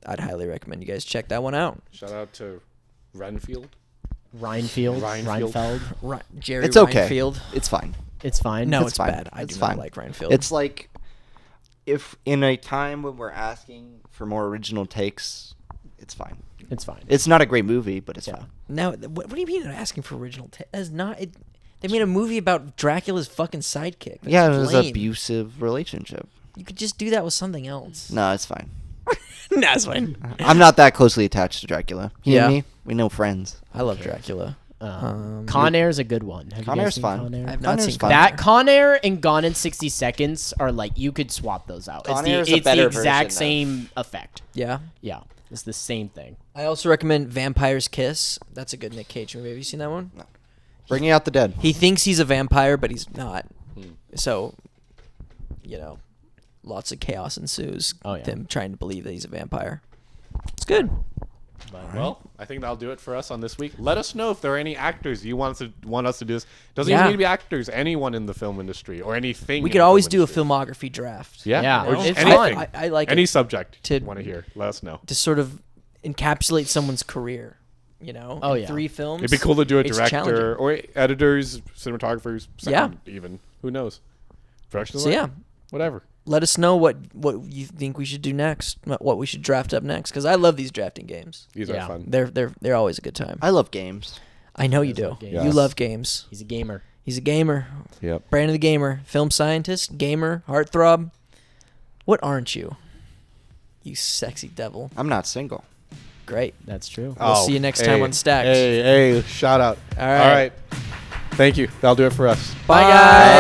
I'd highly recommend you guys check that one out. Shout out to Renfield. Reinfeld. Jerry It's okay. Reinfeld. It's fine. It's fine. No, It's it's fine. bad. I It's do fine. not like Reinfeld. It's like if in a time when we're asking for more original takes, it's fine. It's fine. It's not a great movie, but it's Yeah. fine. now. What do you mean asking for original? That's not. They made a movie about Dracula's fucking sidekick. That's Yeah, it was an lame. abusive relationship. You could just do that with something else. No, it's fine. Nah, it's fine. I'm not that closely attached to Dracula. You Yeah. and me, we know friends. I love Dracula. Con Air is a good one. Have Con you guys Air's seen fun. Con Air? I've Con not Air's seen fun. That Con Air and Gone in 60 Seconds are like you could swap those out. Con it's Air's a the, it's better the exact version of- same effect. Yeah. Yeah, it's the same thing. I also recommend Vampire's Kiss. That's a good Nick Cage movie. Have you seen that one? No. Bringing Out the Dead. He thinks he's a vampire, but he's not. Hmm. So, lots of chaos ensues. Oh, yeah. With him trying to believe that he's a vampire. It's good. But, well, I think that'll do it for us on this week. Let us know if there are any actors you want us to do this. Doesn't even need to be actors. Anyone in the film industry or anything. We could always do a filmography draft. Yeah. Yeah. Or just It's anything. fun. I like any it subject to- you want to hear. Let us know. to sort of encapsulate someone's career. You know, Oh, in yeah. 3 films. It'd be cool to do a it's director challenging. or editors, cinematographers, sound even. Who knows? Production So design? Whatever. let us know what you think we should do next, what we should draft up next, because I love these drafting games. These are fun. They're always a good time. I love games. I know you does do. love games. You Yes. love games. He's a gamer. He's a gamer. Yep. Brandon the gamer, film scientist, gamer, heartthrob. What aren't you? You sexy devil. I'm not single. Great. That's true. We'll see you next time on Stacked. Hey, shout out. All right. Thank you. That'll do it for us. Bye, guys.